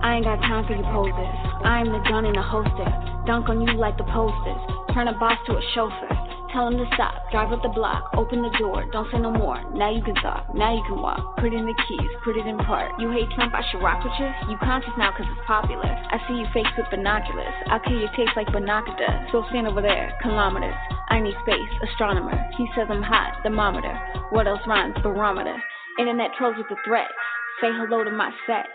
I ain't got time for you posers. I am the gun and the holster. Dunk on you like the posters. Turn a boss to a chauffeur. Tell him to stop, drive up the block, open the door, don't say no more. Now you can talk, now you can walk. Put in the keys, put it in park. You hate Trump, I should rock with you? You conscious now cause it's popular. I see you fakes with binoculars. I'll kill your taste like binocular does. So stand over there, kilometers. I need space, astronomer. He says I'm hot, thermometer. What else rhymes, barometer? Internet trolls with the threat. Say hello to my set.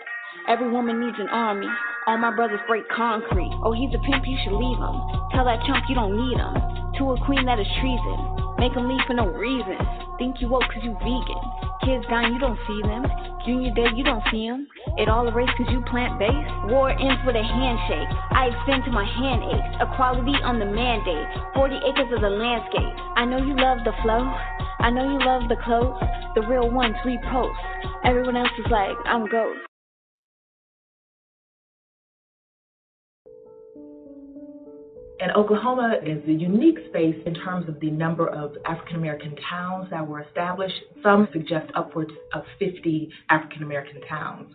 Every woman needs an army. All my brothers break concrete. Oh, he's a pimp, you should leave him. Tell that chump you don't need him. To a queen that is treason. Make him leave for no reason. Think you woke cause you vegan. Kids dying, you don't see them. Junior dead, you don't see him. It all erased cause you plant-based. War ends with a handshake. I extend to my hand aches. Equality on the mandate. 40 acres of the landscape. I know you love the flow. I know you love the clothes. The real ones repost. Everyone else is like, I'm ghost. And Oklahoma is a unique space in terms of the number of African-American towns that were established. Some suggest upwards of 50 African-American towns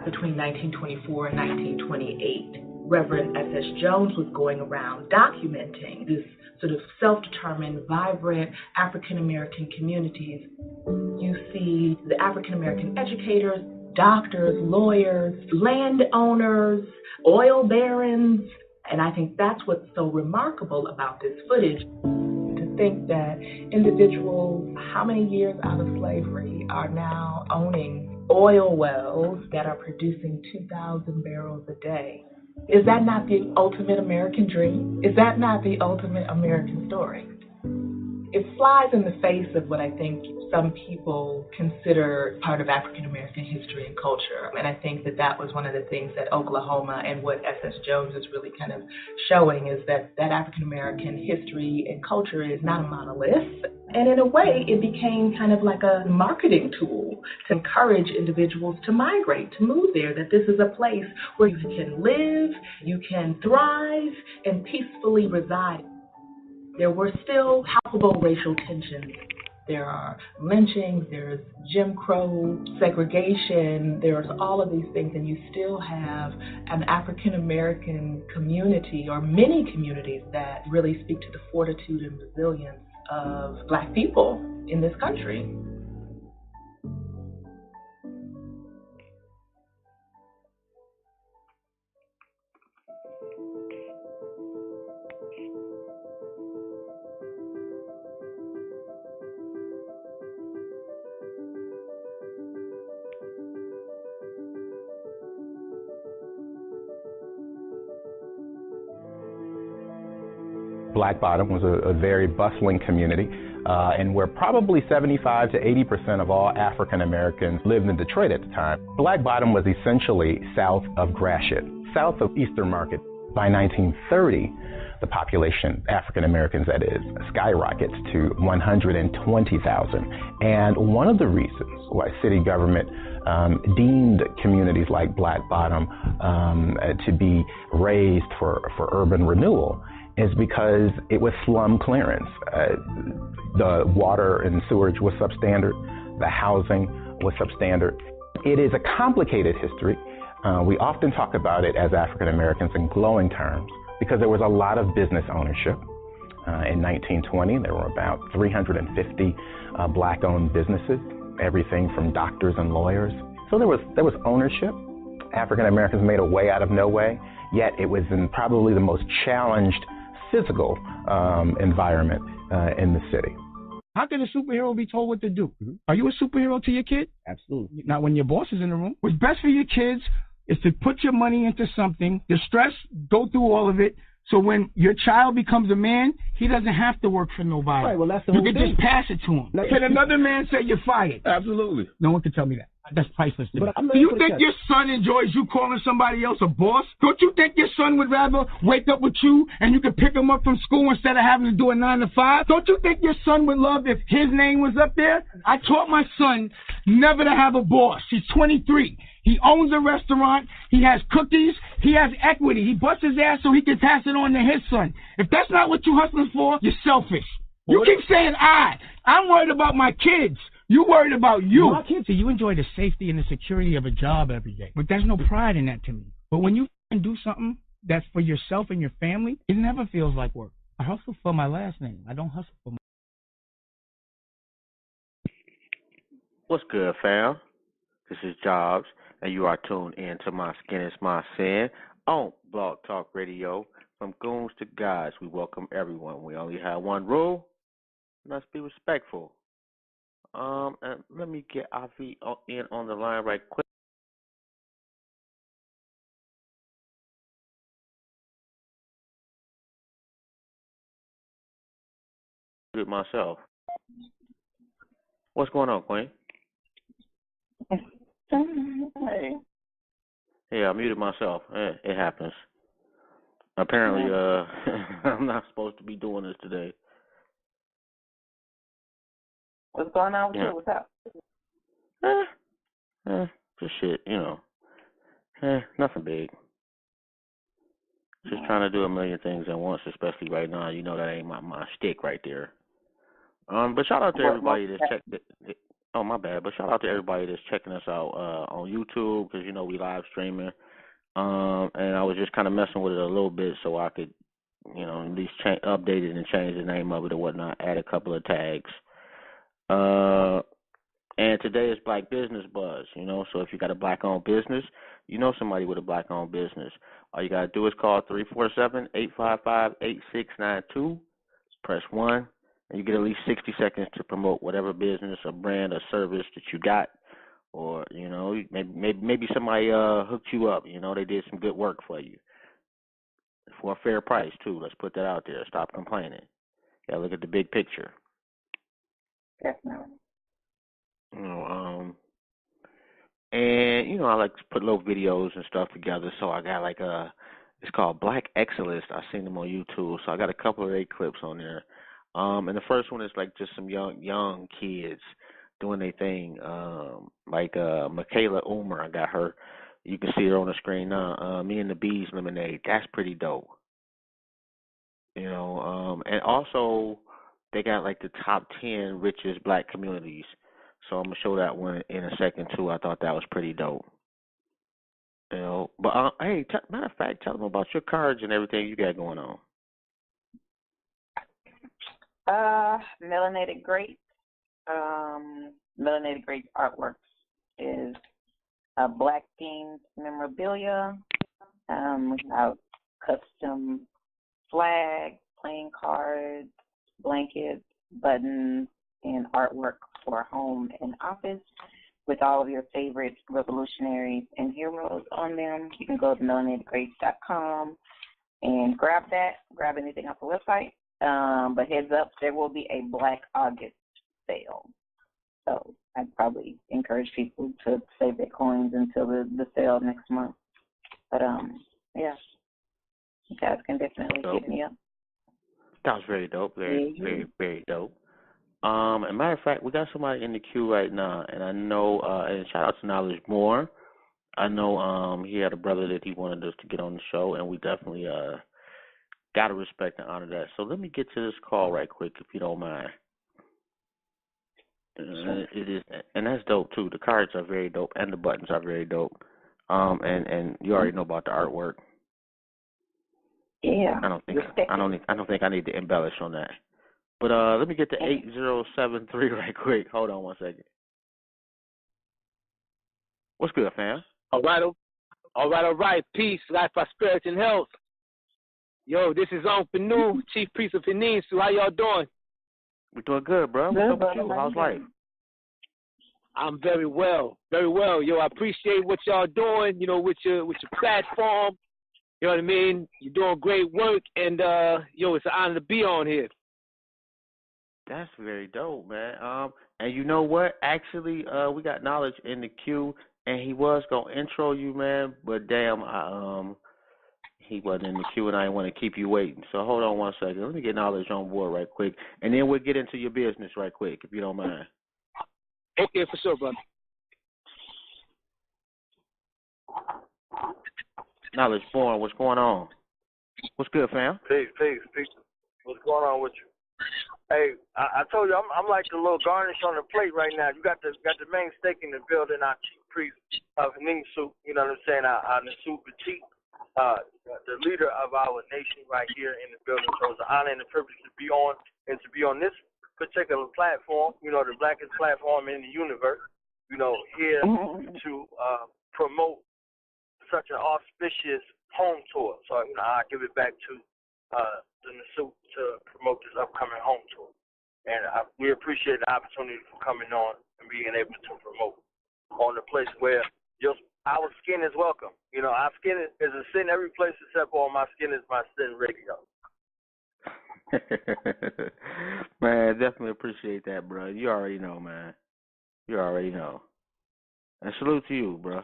between 1924 and 1928. Reverend S.S. Jones was going around documenting this sort of self-determined, vibrant African-American communities. You see the African-American educators, doctors, lawyers, landowners, oil barons. And I think that's what's so remarkable about this footage. To think that individuals, how many years out of slavery, are now owning oil wells that are producing 2,000 barrels a day. Is that not the ultimate American dream? Is that not the ultimate American story? It flies in the face of what I think some people consider part of African American history and culture. And I think that that was one of the things that Oklahoma and what S.S. Jones is really kind of showing is that African American history and culture is not a monolith. And in a way, it became kind of like a marketing tool to encourage individuals to migrate, to move there, that this is a place where you can live, you can thrive, and peacefully reside. There were still palpable racial tensions. There are lynchings, there's Jim Crow, segregation, there's all of these things, and you still have an African-American community or many communities that really speak to the fortitude and resilience of Black people in this country. Black Bottom was a very bustling community, and where probably 75 to 80% of all African Americans lived in Detroit at the time. Black Bottom was essentially south of Gratiot, south of Eastern Market. By 1930, the population, African Americans that is, skyrockets to 120,000. And one of the reasons why city government deemed communities like Black Bottom to be raised for urban renewal is because it was slum clearance. The water and sewage was substandard. The housing was substandard. It is a complicated history. We often talk about it as African Americans in glowing terms because there was a lot of business ownership. In 1920, there were about 350 Black-owned businesses, everything from doctors and lawyers. So there was ownership. African Americans made a way out of no way, yet it was in probably the most challenged physical environment in the city. How can a superhero be told what to do? Mm-hmm. Are you a superhero to your kid? Absolutely. Not when your boss is in the room. What's best for your kids is to put your money into something, the stress, go through all of it, so when your child becomes a man, he doesn't have to work for nobody. Right, well, that's the you whole can thing. just pass it to him. Can another man say you're fired? Absolutely. No one can tell me that. That's priceless to me. Do you think your son enjoys you calling somebody else a boss? Don't you think your son would rather wake up with you and you could pick him up from school instead of having to do a 9 to 5? Don't you think your son would love if his name was up there? I taught my son never to have a boss. He's 23. He owns a restaurant. He has cookies. He has equity. He busts his ass so he can pass it on to his son. If that's not what you're hustling for, you're selfish. You keep saying I'm worried about my kids. You worried about you. No, I can't say you enjoy the safety and the security of a job every day, but there's no pride in that to me. But when you do something that's for yourself and your family, it never feels like work. I hustle for my last name. I don't hustle for my... What's good, fam? This is Jobs, and you are tuned in to My Skin is My Sin on Blog Talk Radio. From goons to guys, we welcome everyone. We only have one rule. Let's be respectful. And let me get Avi in on the line right quick. With myself. What's going on, Queen? Hey. Yeah, I muted myself. It happens. Apparently, I'm not supposed to be doing this today. What's going on with you? What's up? Just shit, nothing big. Just trying to do a million things at once, especially right now. You know that ain't my shtick right there. But shout out to everybody that's checked. Oh, my bad. But shout out to everybody that's checking us out on YouTube because we live streaming. And I was just kind of messing with it a little bit so I could, at least update it and change the name of it or whatnot. Add a couple of tags. And today is Black Business Buzz, so if you got a black-owned business, somebody with a black-owned business. All you got to do is call 347-855-8692, press 1, and you get at least 60 seconds to promote whatever business or brand or service that you got. Or, maybe somebody hooked you up, they did some good work for you. For a fair price, too. Let's put that out there. Stop complaining. Yeah, look at the big picture. Definitely. And I like to put little videos and stuff together. So I got it's called Black Excellence. I've seen them on YouTube. So I got a couple of their clips on there. And the first one is just some young kids doing their thing. Michaela Umer, I got her. You can see her on the screen now. Me and the Bees Lemonade. That's pretty dope. And also they got the top 10 richest black communities. So I'm going to show that one in a second, too. I thought that was pretty dope. But, hey, matter of fact, tell them about your cards and everything you got going on. Melanated Great. Melanated Great Artworks is black themed memorabilia. We have custom flags, playing cards, blankets, buttons, and artwork for home and office with all of your favorite revolutionaries and heroes on them. You can go to melanatedgreats.com and grab anything off the website. But heads up, there will be a Black August sale. So I'd probably encourage people to save their coins until the sale next month. But, yeah, you guys can definitely hit me up. That was very dope. Very, very, very dope. And matter of fact, we got somebody in the queue right now, and I know, and shout out to Knowledge More. I know he had a brother that he wanted us to get on the show, and we definitely got to respect and honor that. So let me get to this call right quick, if you don't mind. It is, and that's dope too. The cards are very dope, and the buttons are very dope. And you already know about the artwork. Yeah. I don't think I need to embellish on that. But let me get to 8073 right quick. Hold on one second. What's good, fam? All right. Peace, life, prosperity, and health. Yo, this is Panu, Chief Priest of Peninsula. How y'all doing? We're doing good, bro. What's up with you? How's life? I'm very well. Yo, I appreciate what y'all doing, with your platform. You know what I mean? You're doing great work, and, it's an honor to be on here. That's very dope, man. And you know what? Actually, we got Knowledge in the queue, and he was going to intro you, man, but damn, he wasn't in the queue, and I didn't want to keep you waiting. So hold on one second. Let me get Knowledge on board right quick, and then we'll get into your business right quick, if you don't mind. Okay, for sure, brother. Knowledge Born, what's going on? What's good, fam? Peace. What's going on with you? Hey, I told you I'm like the little garnish on the plate right now. You got the main steak in the building. Our chief priest of Ningsu, you know what I'm saying? Our Nsu Petit, the leader of our nation right here in the building. So it's an honor and a privilege to be on this particular platform. You know, the blackest platform in the universe. You know, here to promote such an auspicious home tour. So you know, I give it back to the Nsu to promote this upcoming home tour. And we appreciate the opportunity for coming on and being able to promote on the place where our skin is welcome. You know, our skin is a sin every place except for my skin is my sin radio. Man, definitely appreciate that, bro. You already know, man. You already know. And salute to you, bro.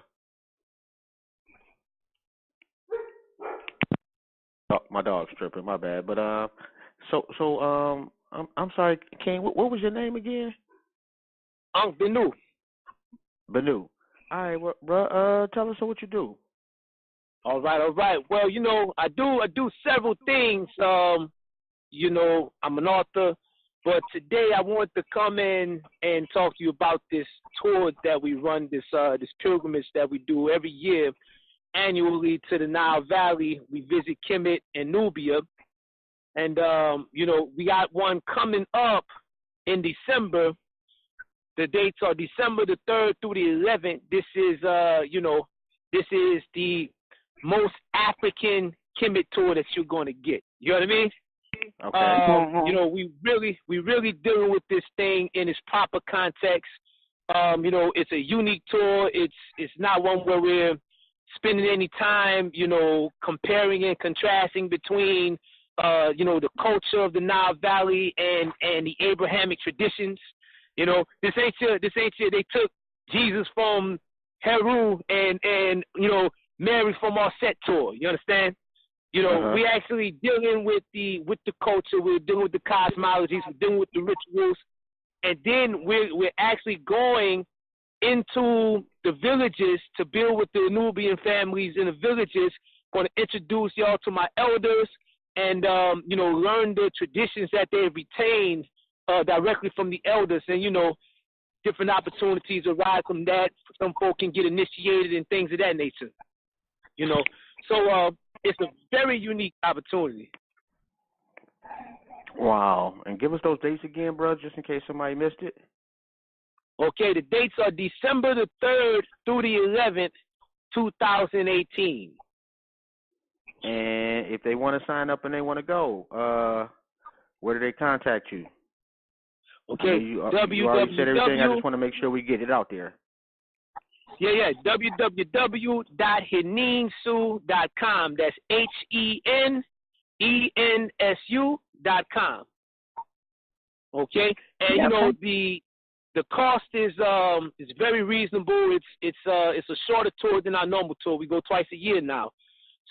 Oh, my dog's tripping. My bad. But I'm sorry, King. What was your name again? Benu. Benu. All right, bro. Tell us what you do. All right. Well, you know, I do several things. You know, I'm an author, but today I want to come in and talk to you about this tour that we run, this pilgrimage that we do every year. Annually to the Nile Valley. We visit Kemet and Nubia. And, you know, we got one coming up in December. The dates are December the 3rd through the 11th. This is, this is the most African Kemet tour that you're going to get. You know what I mean? Okay. You know, we really dealing with this thing in its proper context. You know, it's a unique tour. It's not one where we're spending any time, you know, comparing and contrasting between, you know, the culture of the Nile Valley and the Abrahamic traditions. You know, this ain't your. They took Jesus from Heru and you know, Mary from our set tour. You understand? You know, we actually dealing with the culture. We're dealing with the cosmologies. We're dealing with the rituals, and then we're actually going into the villages to build with the Nubian families in the villages. Going to introduce y'all to my elders and, you know, learn the traditions that they've retained directly from the elders. And, you know, different opportunities arise from that. Some folk can get initiated and things of that nature, you know. So it's a very unique opportunity. Wow. And give us those dates again, bro, just in case somebody missed it. Okay, the dates are December the 3rd through the 11th, 2018. And if they want to sign up and they want to go, where do they contact you? Okay, you already said everything. I just want to make sure we get it out there. Yeah, www.henensu.com. That's HENENSU.com. Okay, and you know the cost is very reasonable. It's a shorter tour than our normal tour. We go twice a year now.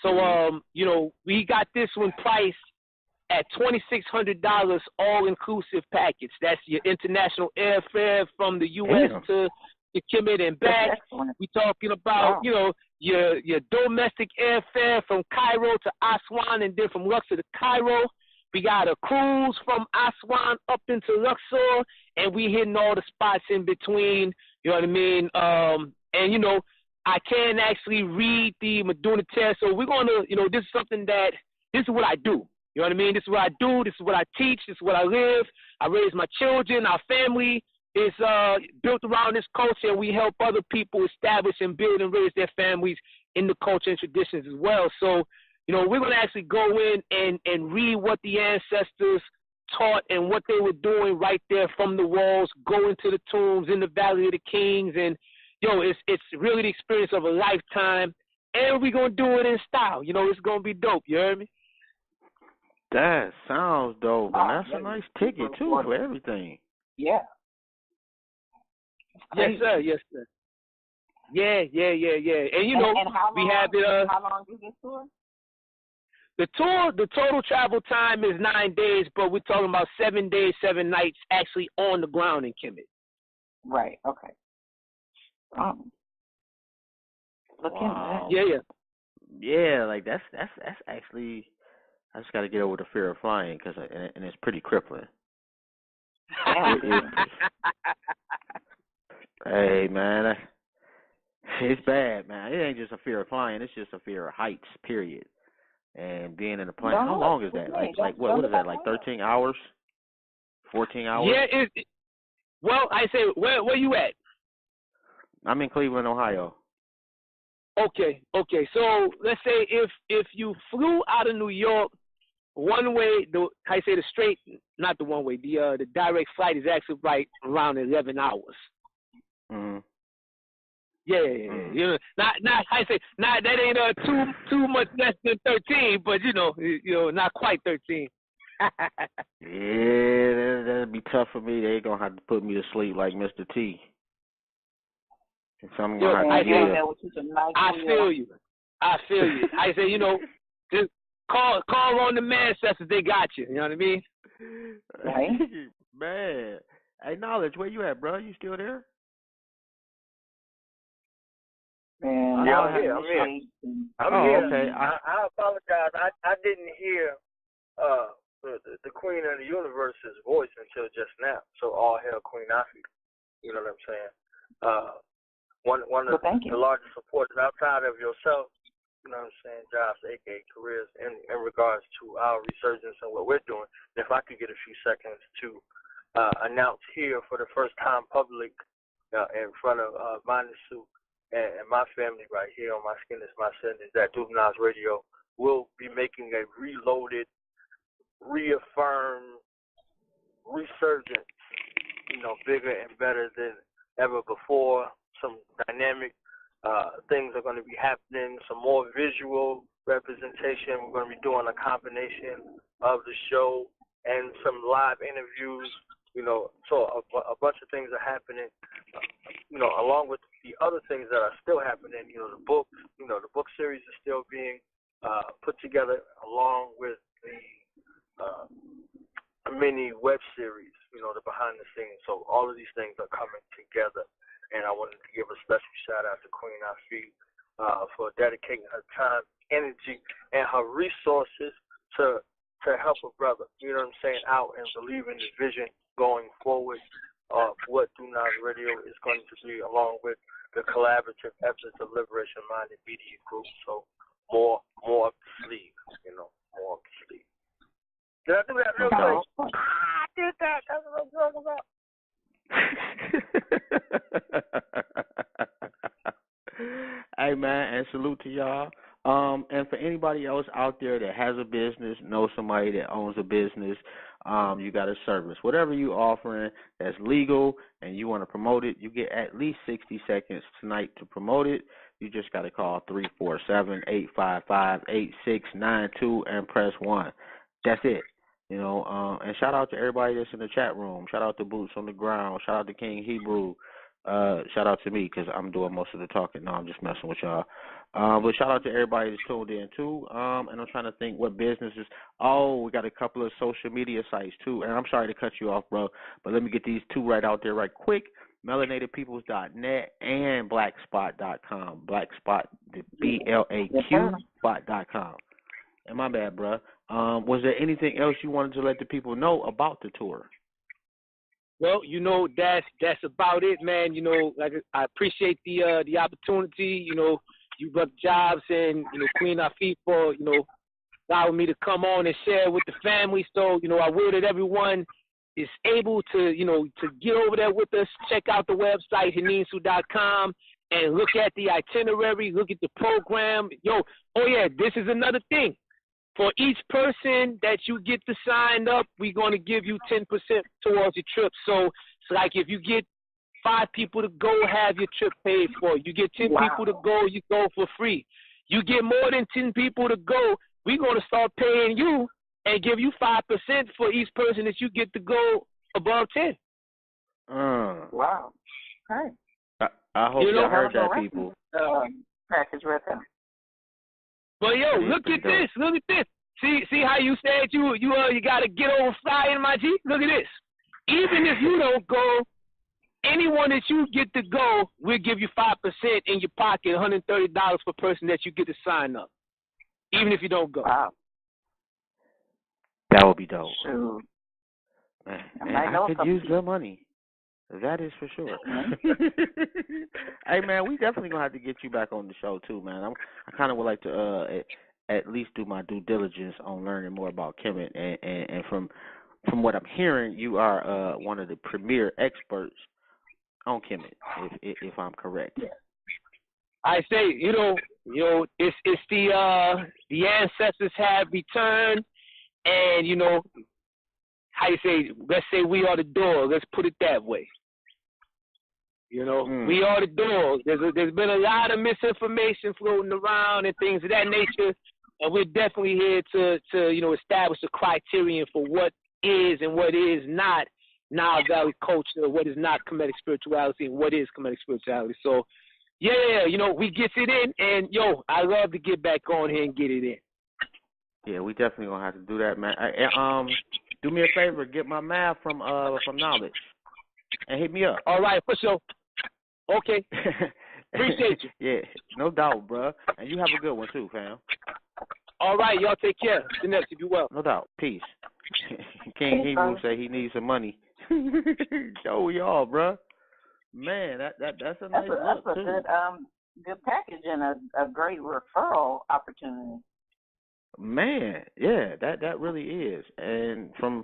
So you know, we got this one priced at $2,600 all inclusive package. That's your international airfare from the US to Kemet and back. We talking about, you know, your domestic airfare from Cairo to Aswan and then from Luxor to Cairo. We got a cruise from Aswan up into Luxor, and we hitting all the spots in between, you know what I mean? And, you know, I can actually read the Meduna test, so we're going to, you know, this is something that, this is what I do. You know what I mean? This is what I do. This is what I teach. This is what I live. I raise my children. Our family is built around this culture, and we help other people establish and build and raise their families in the culture and traditions as well. So, you know, we're going to actually go in and read what the ancestors taught and what they were doing right there from the walls, go into the tombs in the Valley of the Kings. And, yo, it's really the experience of a lifetime. And we're going to do it in style. You know, it's going to be dope. You heard me? That sounds dope. And that's a nice ticket, too, for everything. Yeah. Yes, sir. Yes, sir. Yeah. And, you know, and how long, we have it. How long is this tour? The total travel time is 9 days, but we're talking about 7 days, 7 nights actually on the ground in Kemet. Right. Okay. Look into that. Yeah. Like that's actually. I just got to get over the fear of flying and it's pretty crippling. Hey, man, it's bad, man. It ain't just a fear of flying. It's just a fear of heights, period. And being in a plane. How long is that? Like what is that? Like 13 hours? 14 hours? Yeah. Well, I say, where you at? I'm in Cleveland, Ohio. Okay. So let's say if you flew out of New York, one way, the straight, not the one way, the direct flight is actually right around 11 hours. Mm-hmm. Yeah. Mm-hmm. You know, not that ain't too much less than 13, but you know, not quite 13. Yeah, that'd be tough for me. They gonna have to put me to sleep like Mr. T. So I'm gonna have to I feel you. I say, just call on the ancestors. They got you. You know what I mean? Right. Man. Hey, Knowledge, where you at, bro? You still there? Man, yeah, I'm here. I'm here. Okay. I apologize. I didn't hear the Queen of the Universe's voice until just now. So all hail Queen Afi. You know what I'm saying? One of the largest supporters outside of yourself, you know what I'm saying, jobs, aka careers, in regards to our resurgence and what we're doing. And if I could get a few seconds to announce here for the first time public in front of Manisu and my family right here on My Skin Is My Sin, is that Juveniles Radio will be making a reloaded, reaffirmed resurgence, bigger and better than ever before. Some dynamic things are going to be happening, some more visual representation. We're going to be doing a combination of the show and some live interviews, so a bunch of things are happening, along with the other things that are still happening. The books, the book series is still being put together along with the mini web series, the behind the scenes. So all of these things are coming together. And I wanted to give a special shout out to Queen Afi for dedicating her time, energy, and her resources to help her brother, out and believe in the vision going forward of what Juveniles Radio is going to be, along with the collaborative efforts of Liberation Minded Media Group. So more up the sleeve, more up the sleeve. Did I do that real quick? I did that. That's what I'm talking about. Hey, man, and salute to y'all. And for anybody else out there that has a business, knows somebody that owns a business, you got a service. Whatever you offering that's legal and you want to promote it, you get at least 60 seconds tonight to promote it. You just got to call 347-855-8692 and press 1. That's it. And shout out to everybody that's in the chat room. Shout out to Boots on the Ground. Shout out to King Hebrew. Shout out to me because I'm doing most of the talking. No, I'm just messing with y'all. But shout out to everybody that's tuned in, too. And I'm trying to think what businesses. Oh, we got a couple of social media sites, too. And I'm sorry to cut you off, bro, but let me get these two right out there right quick. MelanatedPeoples.net and Blackspot.com. Blackspot, the BLAQ spot.com. And my bad, bro. Was there anything else you wanted to let the people know about the tour? Well, that's about it, man. Like I appreciate the opportunity. You Brother Jobs and Queen Afi for allowing me to come on and share with the family. So I will that everyone is able to to get over there with us. Check out the website haninsu.com and look at the itinerary. Look at the program. This is another thing. For each person that you get to sign up, we're going to give you 10% towards your trip. So it's like if you get 5 people to go, have your trip paid for. You get 10 people to go, you go for free. You get more than 10 people to go, we're going to start paying you and give you 5% for each person that you get to go above 10. Wow. Right. I hope y'all heard that, people. Package right there. But look at this. Look at this. See how you said you got to get over flying, my G? Look at this. Even if you don't go, anyone that you get to go, we'll give you 5% in your pocket, $130 per person that you get to sign up, even if you don't go. Wow. That would be dope. True. And I could use your money. That is for sure. Hey, man, we definitely going to have to get you back on the show, too, man. I kind of would like to at least do my due diligence on learning more about Kemet. And from what I'm hearing, you are one of the premier experts on Kemet, if I'm correct. Yeah. I say, it's the ancestors have returned, and how you say? Let's say we are the door. Let's put it that way. We are the door. There's been a lot of misinformation floating around and things of that nature, and we're definitely here to establish a criterion for what is and what is not Nile Valley culture, what is not Kemetic spirituality, and what is Kemetic spirituality. So, yeah, we get it in, and I love to get back on here and get it in. Yeah, we definitely gonna have to do that, man. Do me a favor, get my math from Knowledge, and hit me up. All right, for sure. Okay. Appreciate you. Yeah, no doubt, bro. And you have a good one too, fam. All right, y'all take care. The next, if you will. No doubt. Peace. King Hebrew say he needs some money. Show y'all, bro. Man, that's a nice look that's a too. Good package and a great referral opportunity. Man, yeah, that really is. And from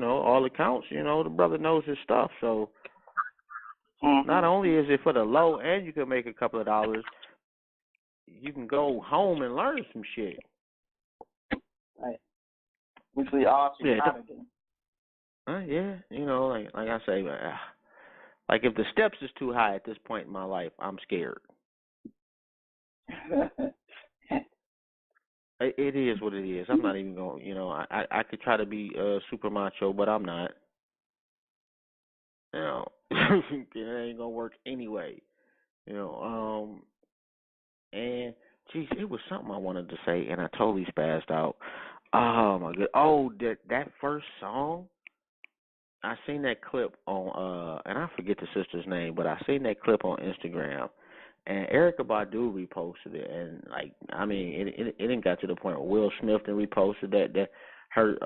all accounts, the brother knows his stuff. So not only is it for the low and you can make a couple of dollars, you can go home and learn some shit. Right. Which we all should try to do. Yeah, like I say, like if the steps is too high at this point in my life, I'm scared. It is what it is. I'm not even going. I could try to be super macho, but I'm not. It ain't gonna work anyway. And geez, it was something I wanted to say, and I totally spazzed out. Oh my god! Oh, that first song. I seen that clip on and I forget the sister's name, but I seen that clip on Instagram, and Erykah Badu reposted it, and it didn't got to the point where Will Smith then reposted that her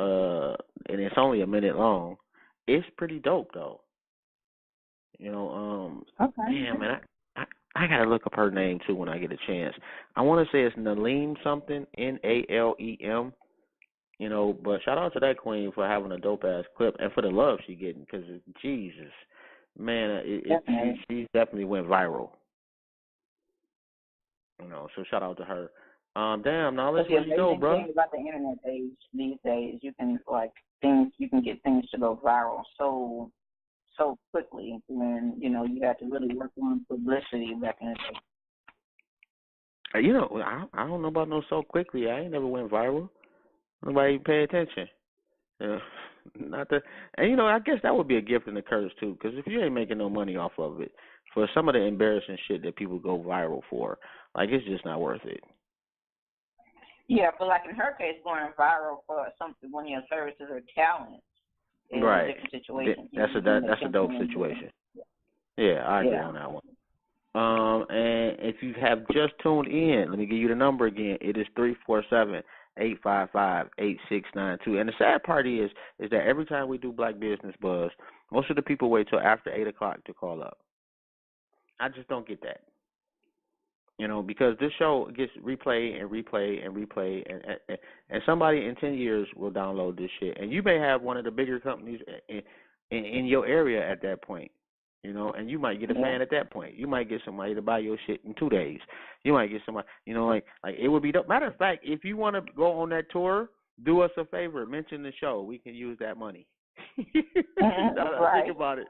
and it's only a minute long. It's pretty dope though. Okay. Damn, man, I gotta look up her name too when I get a chance. I want to say it's Nalem something, Nalem. But shout out to that queen for having a dope ass clip and for the love she getting, because Jesus, man, she definitely went viral. So shout out to her. Damn, now let's go, bro. The thing about the internet age these days, you can get things to go viral so quickly when you have to really work on publicity back in the day. I don't know about no so quickly. I ain't never went viral. Nobody pay attention. And I guess that would be a gift and a curse too, because if you ain't making no money off of it, for some of the embarrassing shit that people go viral for, it's just not worth it. Yeah, but like in her case, going viral for something, one of your services or talent is a different situation. That's a dope situation. Yeah, I agree on that one. And if you have just tuned in, let me give you the number again. It is 347-855-8692. And the sad part is that every time we do Black Business Buzz, most of the people wait till after 8 o'clock to call up. I just don't get that. Because this show gets replayed and replayed and replayed, and somebody in 10 years will download this shit. And you may have one of the bigger companies in your area at that point, and you might get a fan at that point. You might get somebody to buy your shit in 2 days. You might get somebody, like it would be dope. Matter of fact, if you want to go on that tour, do us a favor, mention the show. We can use that money. Right. Think about it.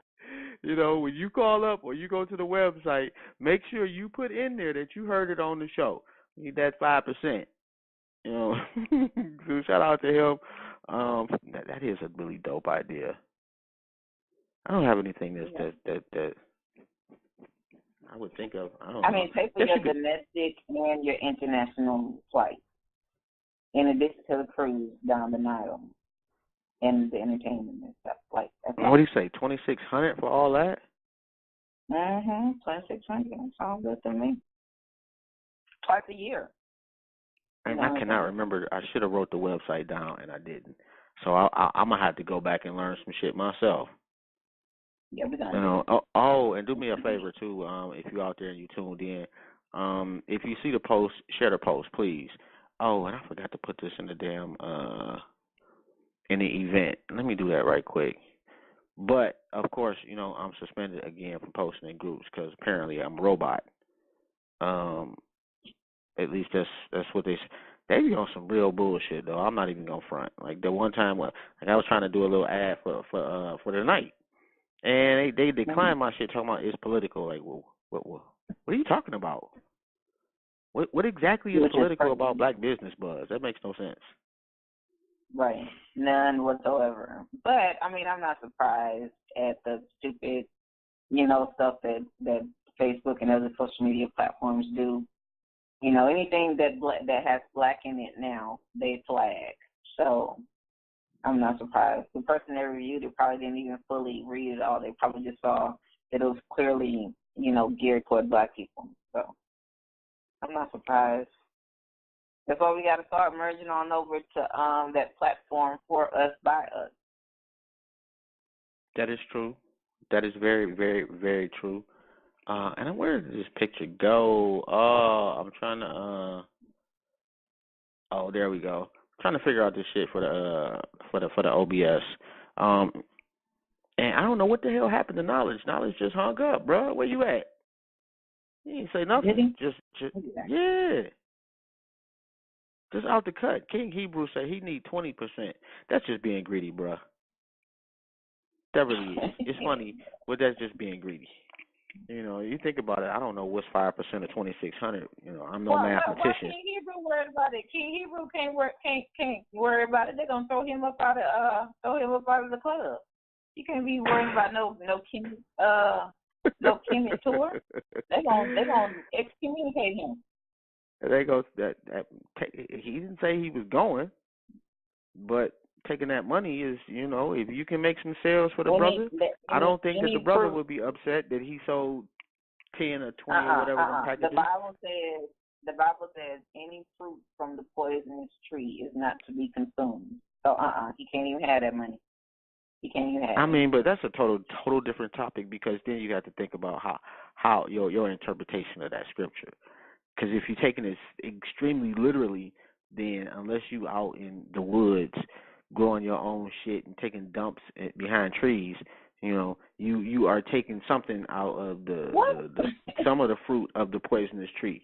When you call up or you go to the website, make sure you put in there that you heard it on the show. You need that 5%. So shout out to him. That is a really dope idea. I don't have anything that I would think of. Pay for your domestic and your international flight, in addition to the cruise down the Nile. And the entertainment and stuff like that. What do you say? $2,600 for all that? $2,600. That's all good to me. Twice a year. And I cannot remember. I should have wrote the website down, and I didn't. So I'm gonna have to go back and learn some shit myself. Yeah, we got You know. Oh, and do me a favor too. If you're out there and you tuned in, if you see the post, share the post, please. Oh, and I forgot to put this in the damn in the event. Let me do that right quick. But of course, you know, I'm suspended again from posting in groups because apparently I'm a robot. At least that's what they be on some real bullshit though. I'm not even gonna front. Like the one time, like I was trying to do a little ad for the night. And they declined my shit talking about it's political. Like, well, what are you talking about? What exactly is political about Black Business Buzz? That makes no sense. Right. None whatsoever. But, I mean, I'm not surprised at the stupid, you know, stuff that Facebook and other social media platforms do. You know, anything that has Black in it now, they flag. So I'm not surprised. The person that reviewed it probably didn't even fully read it all. They probably just saw that it was clearly, you know, geared toward Black people. So I'm not surprised. That's why we got to start merging on over to that platform for us, by us. That is true. That is very, very, very true. And where did this picture go? Oh, I'm trying to. Oh, there we go. Trying to figure out this shit for the OBS. And I don't know what the hell happened to Knowledge. Knowledge just hung up, bro. Where you at? He didn't say nothing. Did he? Just yeah. Just out the cut. King Hebrew said he need 20%. That's just being greedy, bro. That really is. It's funny, but that's just being greedy. You know, you think about it. I don't know what's 5% of 2,600. You know, I'm no mathematician. Why King Hebrew worried about it? King Hebrew can't worry about it. They're gonna throw him up out of the club. You can't be worried about no Kimmy tour. They gonna excommunicate him. They go that he didn't say he was going, but taking that money is, you know, if you can make some sales for the brother, I don't think that the brother would be upset that he sold 10 or 20 or whatever packages. The Bible says any fruit from the poisonous tree is not to be consumed. So he can't even have that money. He can't even have it. I mean, but that's a total different topic, because then you have to think about how your interpretation of that scripture. Because if you're taking it extremely literally, then unless you out in the woods growing your own shit and taking dumps behind trees, you know, you are taking something out of the some of the fruit of the poisonous tree.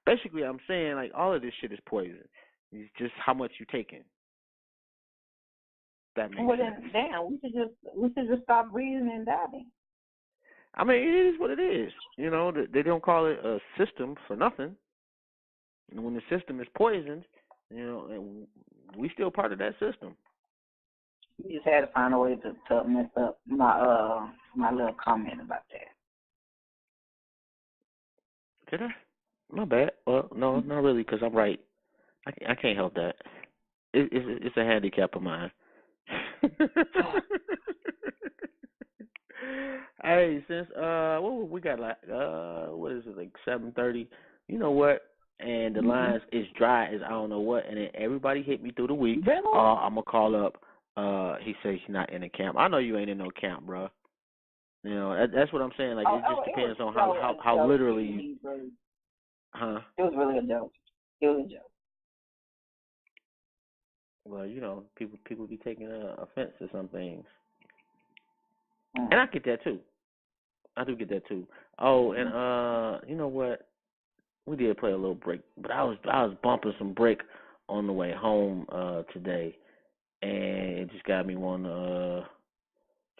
Basically, I'm saying, like, all of this shit is poison. It's just how much you taking. That makes sense. Then, damn, we should just stop breathing and diving. I mean, it is what it is. You know, they don't call it a system for nothing. And when the system is poisoned, you know, we still part of that system. You just had to find a way to mess up my little comment about that. Did I? My bad. Well, no, not really, because I'm right. I can't help that. It's a handicap of mine. Hey, since what we got, like what is it, like 7:30? You know what? And the lines is dry as I don't know what, and then everybody hit me through the week. I'm gonna call up. He says he's not in the camp. I know you ain't in no camp, bro. You know, that's what I'm saying. Like, it just depends on how literally you. Huh? It was really a joke. It was a joke. Well, you know, people be taking offense to some things, and I get that too. I do get that too. Oh, and you know what? We did play a little break, but I was bumping some break on the way home today, and it just got me wanting to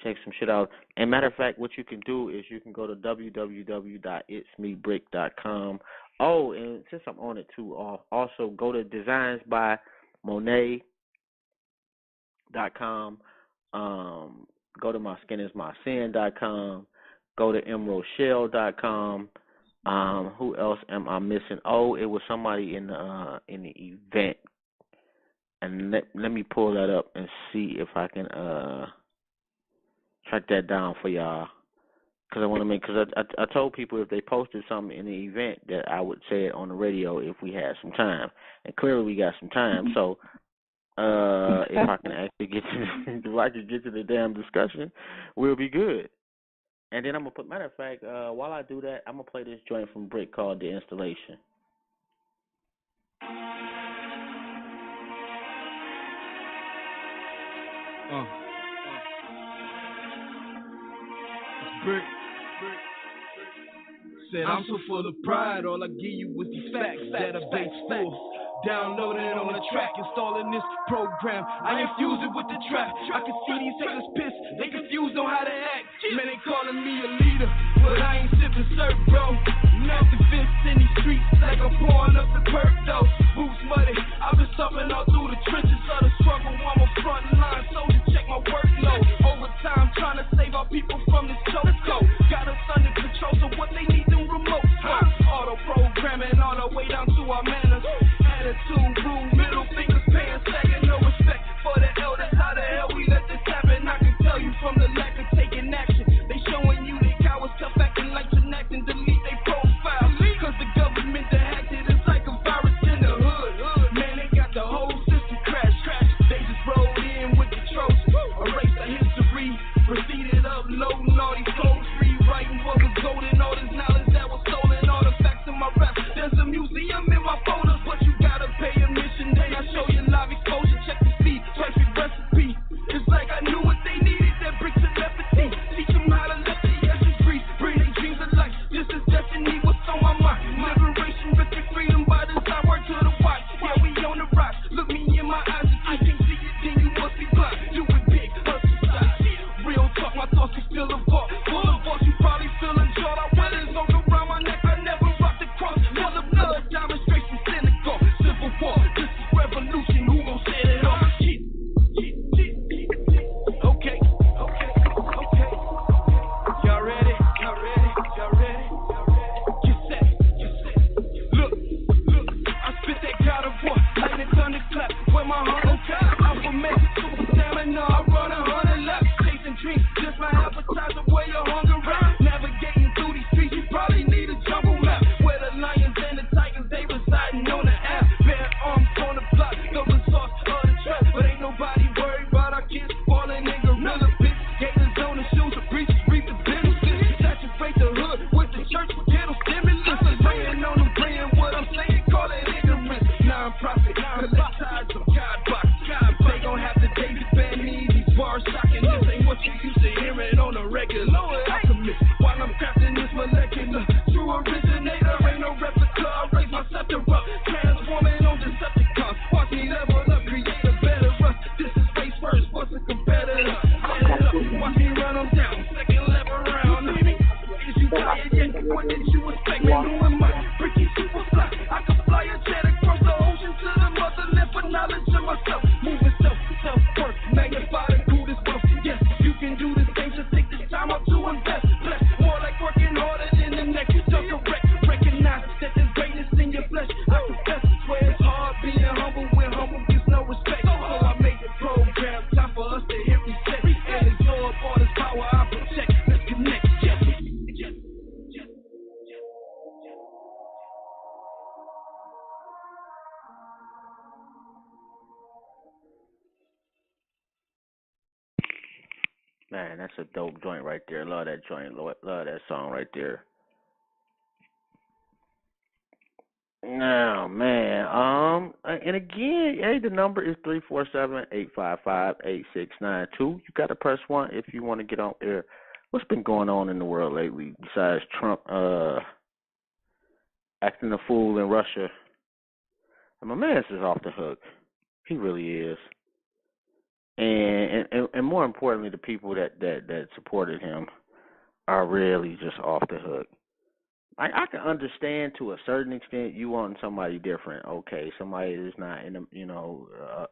check some shit out. And matter of fact, what you can do is you can go to www.itsmebrick.com. Oh, and since I'm on it too, also go to designsbymonet.com. Go to myskinismysin.com. Go to emeraldshell.com. Who else am I missing? Oh, it was somebody in the event. And let me pull that up and see if I can track that down for y'all. Because I want to make, because I told people if they posted something in the event that I would say it on the radio if we had some time. And clearly we got some time. So If I can actually get to, if I can get to the damn discussion, we'll be good. And then I'm gonna matter of fact, while I do that, I'm gonna play this joint from Brick called "The Installation." Brick. Said I'm so full of pride, all I give you was the facts that are based full. Download it on the track, installing this program. I infuse it with the trap. I can see these haters pissed, they confused on how to act. Man, they calling me a leader, but I ain't sipping syrup, bro. Nothing fits in these streets like I'm pouring up the perk, though. Boots muddy, I've been suffering all through the trenches of the struggle. I'm a frontline soldier, check my workload. Overtime, trying to save our people from this chokehold. Got us under control, so what they need them remotes. Auto programming all the way down to our manners. Attitude, rude, middle fingers, pants, sagging, no respect for the elders. How the hell we let this happen? I can tell you from the lack of taking action. They showing you they cowards, tough acting like you're acting. Delete they profile, cause the government that hacked it is like a virus in the hood. Man, they got the whole system crash. They just rolled in with the tropes, erased the history, proceeded uploading all these codes, rewriting what was golden, all this knowledge that was stolen, all the facts in my rap. There's a museum in my folders, but you gotta pay admission. Then I show you live exposure, check the speed, perfect recipe. It's like I knew what they needed, that brick telepathy. Teach them how to let the ashes breathe, bring their dreams to life. This is destiny, what's on my mind? Liberation, victory, freedom by design, word to the watch. Yeah, we on the rise. Look me in my eyes, if I can't see it, then you must be blind. Do it big, hustle side. Real talk, my thoughts can still evolve. Full of force, you probably feeling joy. I wear this on around my neck, I never rock the cross. Full of blood, demonstration, cynical. Civil war, this is revolution, who gon' set it off? Okay. Y'all ready? Get set. Look, I spit that God of war, lightning, thunder, clap. Where my heart is at, alpha man, super stamina. I run 100 laps, chasing dreams, just my appetizer, where your hunger at. Navigating through these streets, you probably need a jungle map. Where the lions and the tigers, they residing on the app. Bare arms on the block, the resource of the trap. But ain't nobody worried about our kids falling in gorilla pits. Gators on the shoes, the breaches, reap the benefits. Saturate the hood with the church, forget them stimulus. Praying on them, praying what I'm saying, call it ignorance. Non-profit, collect ties of God box. They gon' have to David Van these bars shocking. This ain't what you used to hearing on a regular. I commit while I'm crafting this molecular. True originator, ain't no replica. I raise my scepter up, transforming on Decepticons. Watch me level up, create a better us. This is face first, what's a competitor? Set it up, watch me run them down. Second lap around. Is you tired yet? What did you expect me doing? My Ricky super fly. I can fly a jet across the ocean to the motherland for knowledge of myself. Moving self-worth, magnify the coolest wealth. Yes, you can do this thing, just take this time out to invest. Bless, more like working harder than the next. Just correct, recognize that there's greatness in your flesh. I confess, swear it's hard being humble when humble gets no respect. So I made the program, time for us to hit reset and absorb all this power I protect. Let's connect, yes. Man, that's a dope joint right there. Love that joint. Love that song right there. No, man. And again, hey, the number is 347-855-8692. You got to press 1 if you want to get on air. What's been going on in the world lately besides Trump acting a fool in Russia? And my man's is off the hook. He really is. And more importantly, the people that supported him are really just off the hook. I can understand to a certain extent you want somebody different. Okay, somebody that's not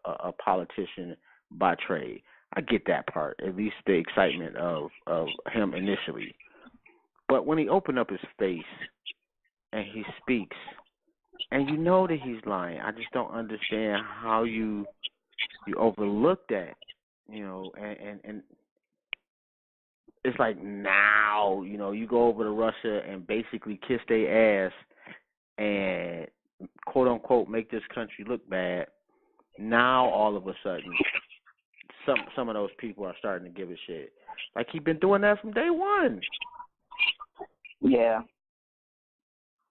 a politician by trade. I get that part. At least the excitement of him initially. But when he opened up his face and he speaks, and you know that he's lying, I just don't understand how you overlook that, and it's like now, you go over to Russia and basically kiss their ass and quote unquote make this country look bad, Now all of a sudden, some of those people are starting to give a shit. Like he been doing that from day one. Yeah.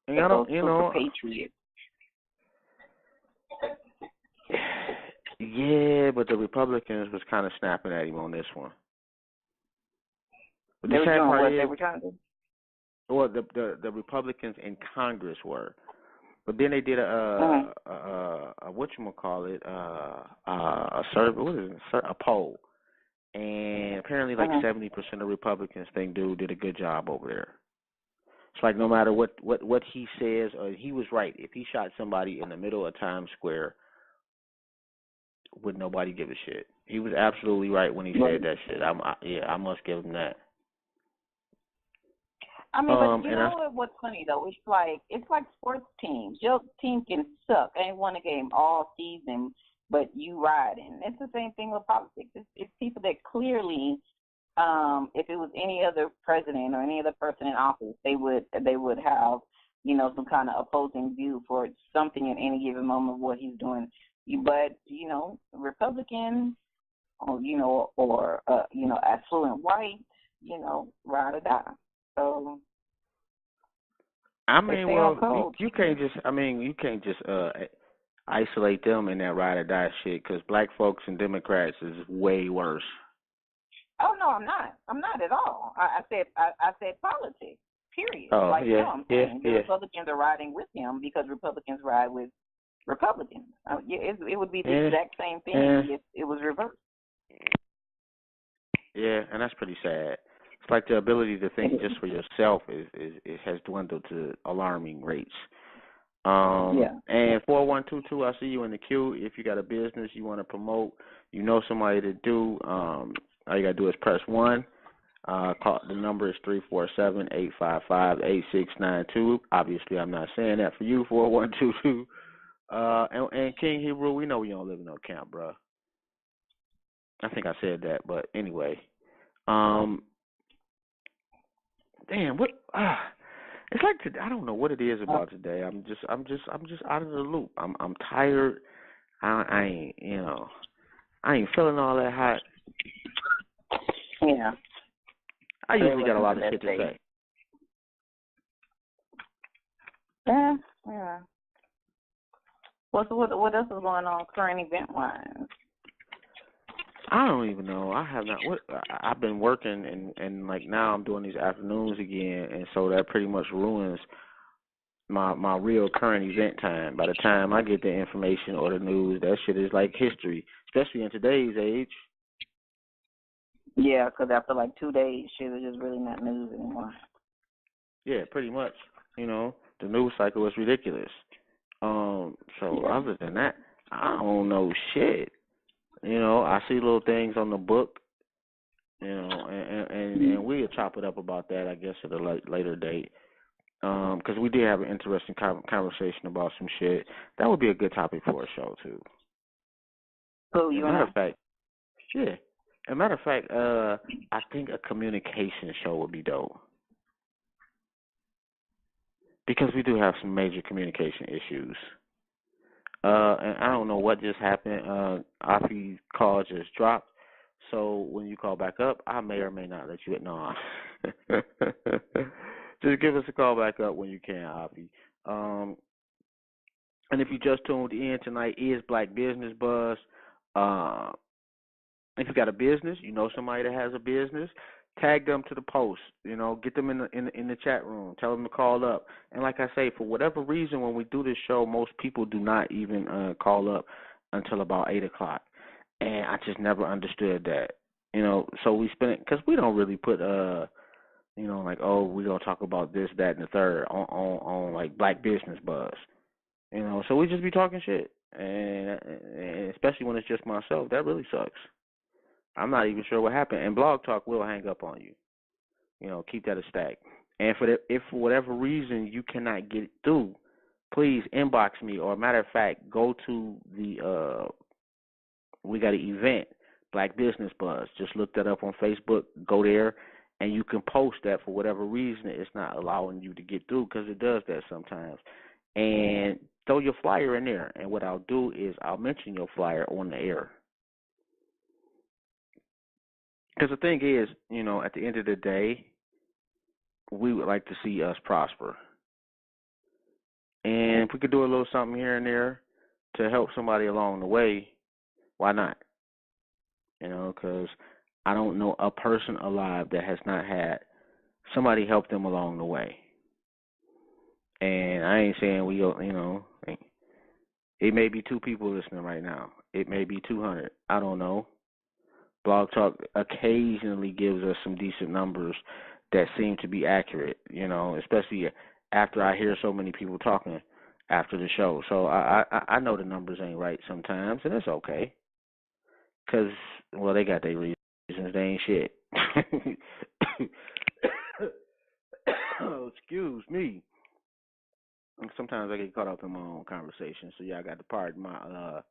And I don't, Patriots. Yeah, but the Republicans was kind of snapping at him on this one. But They were doing what they were trying to do? Well, the Republicans in Congress were. But then they did a whatchamacallit, a survey, what is it? A poll. And apparently like 70% of Republicans think dude did a good job over there. It's like no matter what he says, he was right. If he shot somebody in the middle of Times Square, would nobody give a shit? He was absolutely right when he said that shit. I must give him that. I mean, but you know what's funny though? It's like sports teams. Your team can suck. Ain't won a game all season, but you riding. It's the same thing with politics. It's people that clearly, if it was any other president or any other person in office, they would have, some kind of opposing view for something at any given moment of what he's doing. But Republican, or affluent white, ride or die. So I mean, well, you can't just isolate them in that ride or die shit, because black folks and Democrats is way worse. Oh no, I'm not at all. I said politics. Period. Oh, The Republicans are riding with him because Republicans ride with Republicans. It would be the exact same thing if it was reversed. Yeah, and that's pretty sad. It's like the ability to think just for yourself has dwindled to alarming rates. And 4122, I see you in the queue. If you got a business you want to promote, somebody to do, all you got to do is press 1. The number is 347-855-8692. Obviously, I'm not saying that for you, 4122. And King Hebrew, we know we don't live in no camp, bro. I think I said that, but anyway. Damn, what? It's like I don't know what it is about today. I'm just out of the loop. I'm tired. I ain't feeling all that hot. Yeah. I usually got a lot of shit to say. Yeah. What else is going on current event wise? I don't even know. I have not. I've been working and like now I'm doing these afternoons again, and so that pretty much ruins my real current event time. By the time I get the information or the news, that shit is like history, especially in today's age. Yeah, because after like 2 days, shit is just really not news anymore. Yeah, pretty much. The news cycle is ridiculous. Other than that, I don't know shit. I see little things on the book, and we'll chop it up about that, I guess, at a later date. Because we did have an interesting conversation about some shit. That would be a good topic for a show, too. Oh, you want to? Yeah. As a matter of fact, I think a communication show would be dope. Because we do have some major communication issues. And I don't know what just happened. Afi's call just dropped. So when you call back up, I may or may not let you know. Just give us a call back up when you can, Afi. And if you just tuned in, tonight is Black Business Buzz. If you got a business, somebody that has a business, tag them to the post. Get them in the chat room. Tell them to call up. And like I say, for whatever reason, when we do this show, most people do not even call up until about 8 o'clock. And I just never understood that. So we spend, because we don't really put like, oh, we're gonna talk about this, that, and the third on like Black Business Buzz. So we just be talking shit, and especially when it's just myself, that really sucks. I'm not even sure what happened. And Blog Talk will hang up on you. Keep that a stack. And if for whatever reason you cannot get it through, please inbox me. Or matter of fact, go to the we got an event, Black Business Buzz. Just look that up on Facebook. Go there, and you can post that for whatever reason it's not allowing you to get through, because it does that sometimes. and throw your flyer in there. And what I'll do is I'll mention your flyer on the air. Because the thing is, at the end of the day, we would like to see us prosper. And if we could do a little something here and there to help somebody along the way, why not? Because I don't know a person alive that has not had somebody help them along the way. And I ain't saying it may be 2 people listening right now. It may be 200. I don't know. Blog Talk occasionally gives us some decent numbers that seem to be accurate, especially after I hear so many people talking after the show. So I know the numbers ain't right sometimes, and it's okay. Because, they got their reasons. They ain't shit. Excuse me. Sometimes I get caught up in my own conversation, so I got to pardon my,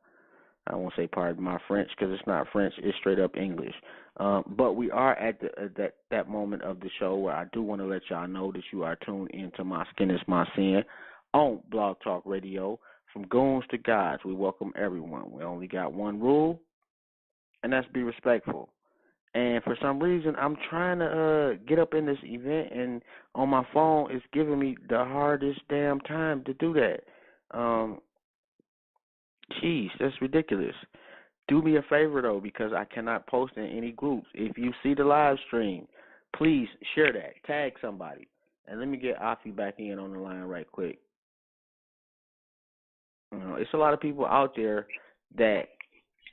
I won't say pardon my French because it's not French, it's straight up English. But we are at that moment of the show where I do want to let y'all know that you are tuned into My Skin Is My Sin on Blog Talk Radio. From goons to gods, we welcome everyone. We only got one rule, and that's be respectful. And for some reason, I'm trying to get up in this event, and on my phone, it's giving me the hardest damn time to do that. Jeez, that's ridiculous. Do me a favor, though, because I cannot post in any groups. If you see the live stream, please share that. Tag somebody. And let me get Afi back in on the line right quick. It's a lot of people out there that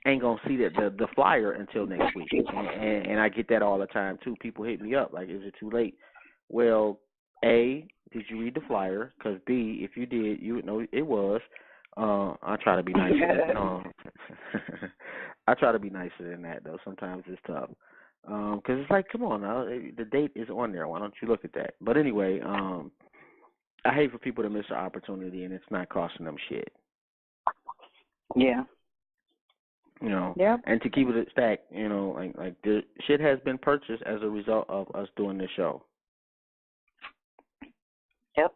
ain't going to see the flyer until next week. And I get that all the time, too. People hit me up, like, is it too late? Well, A, did you read the flyer? Because B, if you did, you would know it was. I try to be nicer. I try to be nicer than that, though. Sometimes it's tough. Because it's like, come on now, the date is on there. Why don't you look at that? But anyway, I hate for people to miss an opportunity, and it's not costing them shit. Yeah. Yep. And to keep it stacked, like the shit has been purchased as a result of us doing this show. Yep.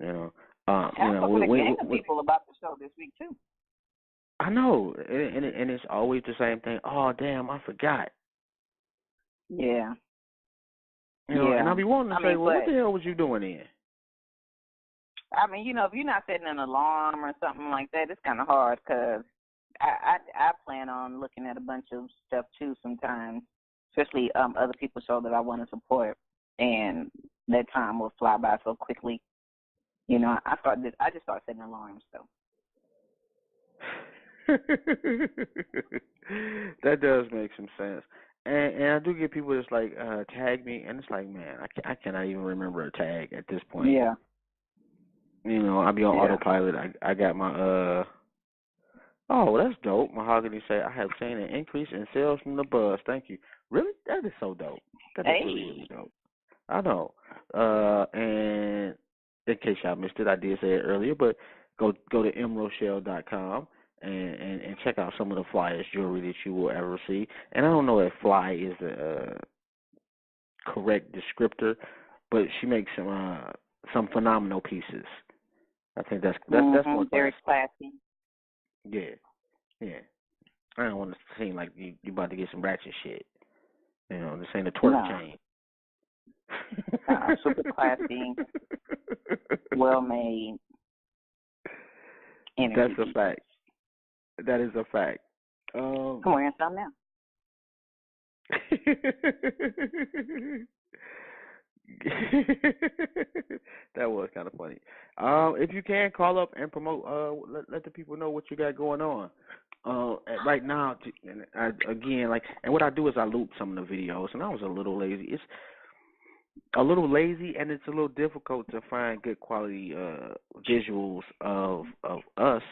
We people about the show this week too. I know, and it's always the same thing. Oh damn, I forgot. Yeah. And I'll be wanting to say, well, what the hell was you doing in? I mean, if you're not setting an alarm or something like that, it's kind of hard because I plan on looking at a bunch of stuff too sometimes, especially other people's show that I want to support, and that time will fly by so quickly. I just started setting alarms though. That does make some sense. And I do get people that's like, tag me, and it's like, man, I cannot even remember a tag at this point. Yeah. I'll be on autopilot. I got my, oh, that's dope. Mahogany say, I have seen an increase in sales from the buzz. Thank you. Really? That is so dope. That is really, really dope. I know. And in case y'all missed it, I did say it earlier, but go to mrochelle.com and check out some of the flyest jewelry that you will ever see. And I don't know if fly is the correct descriptor, but she makes some phenomenal pieces. I think that's more very classy. Yeah. I don't want to seem like you about to get some ratchet shit. This ain't a twerk chain. Super classy, well made. That's a fact. That is a fact. I'm wearing some now. That was kind of funny. If you can, call up and promote. Let the people know what you got going on. Right now, and what I do is I loop some of the videos, and I was a little lazy. It's a little lazy, and it's a little difficult to find good quality visuals of us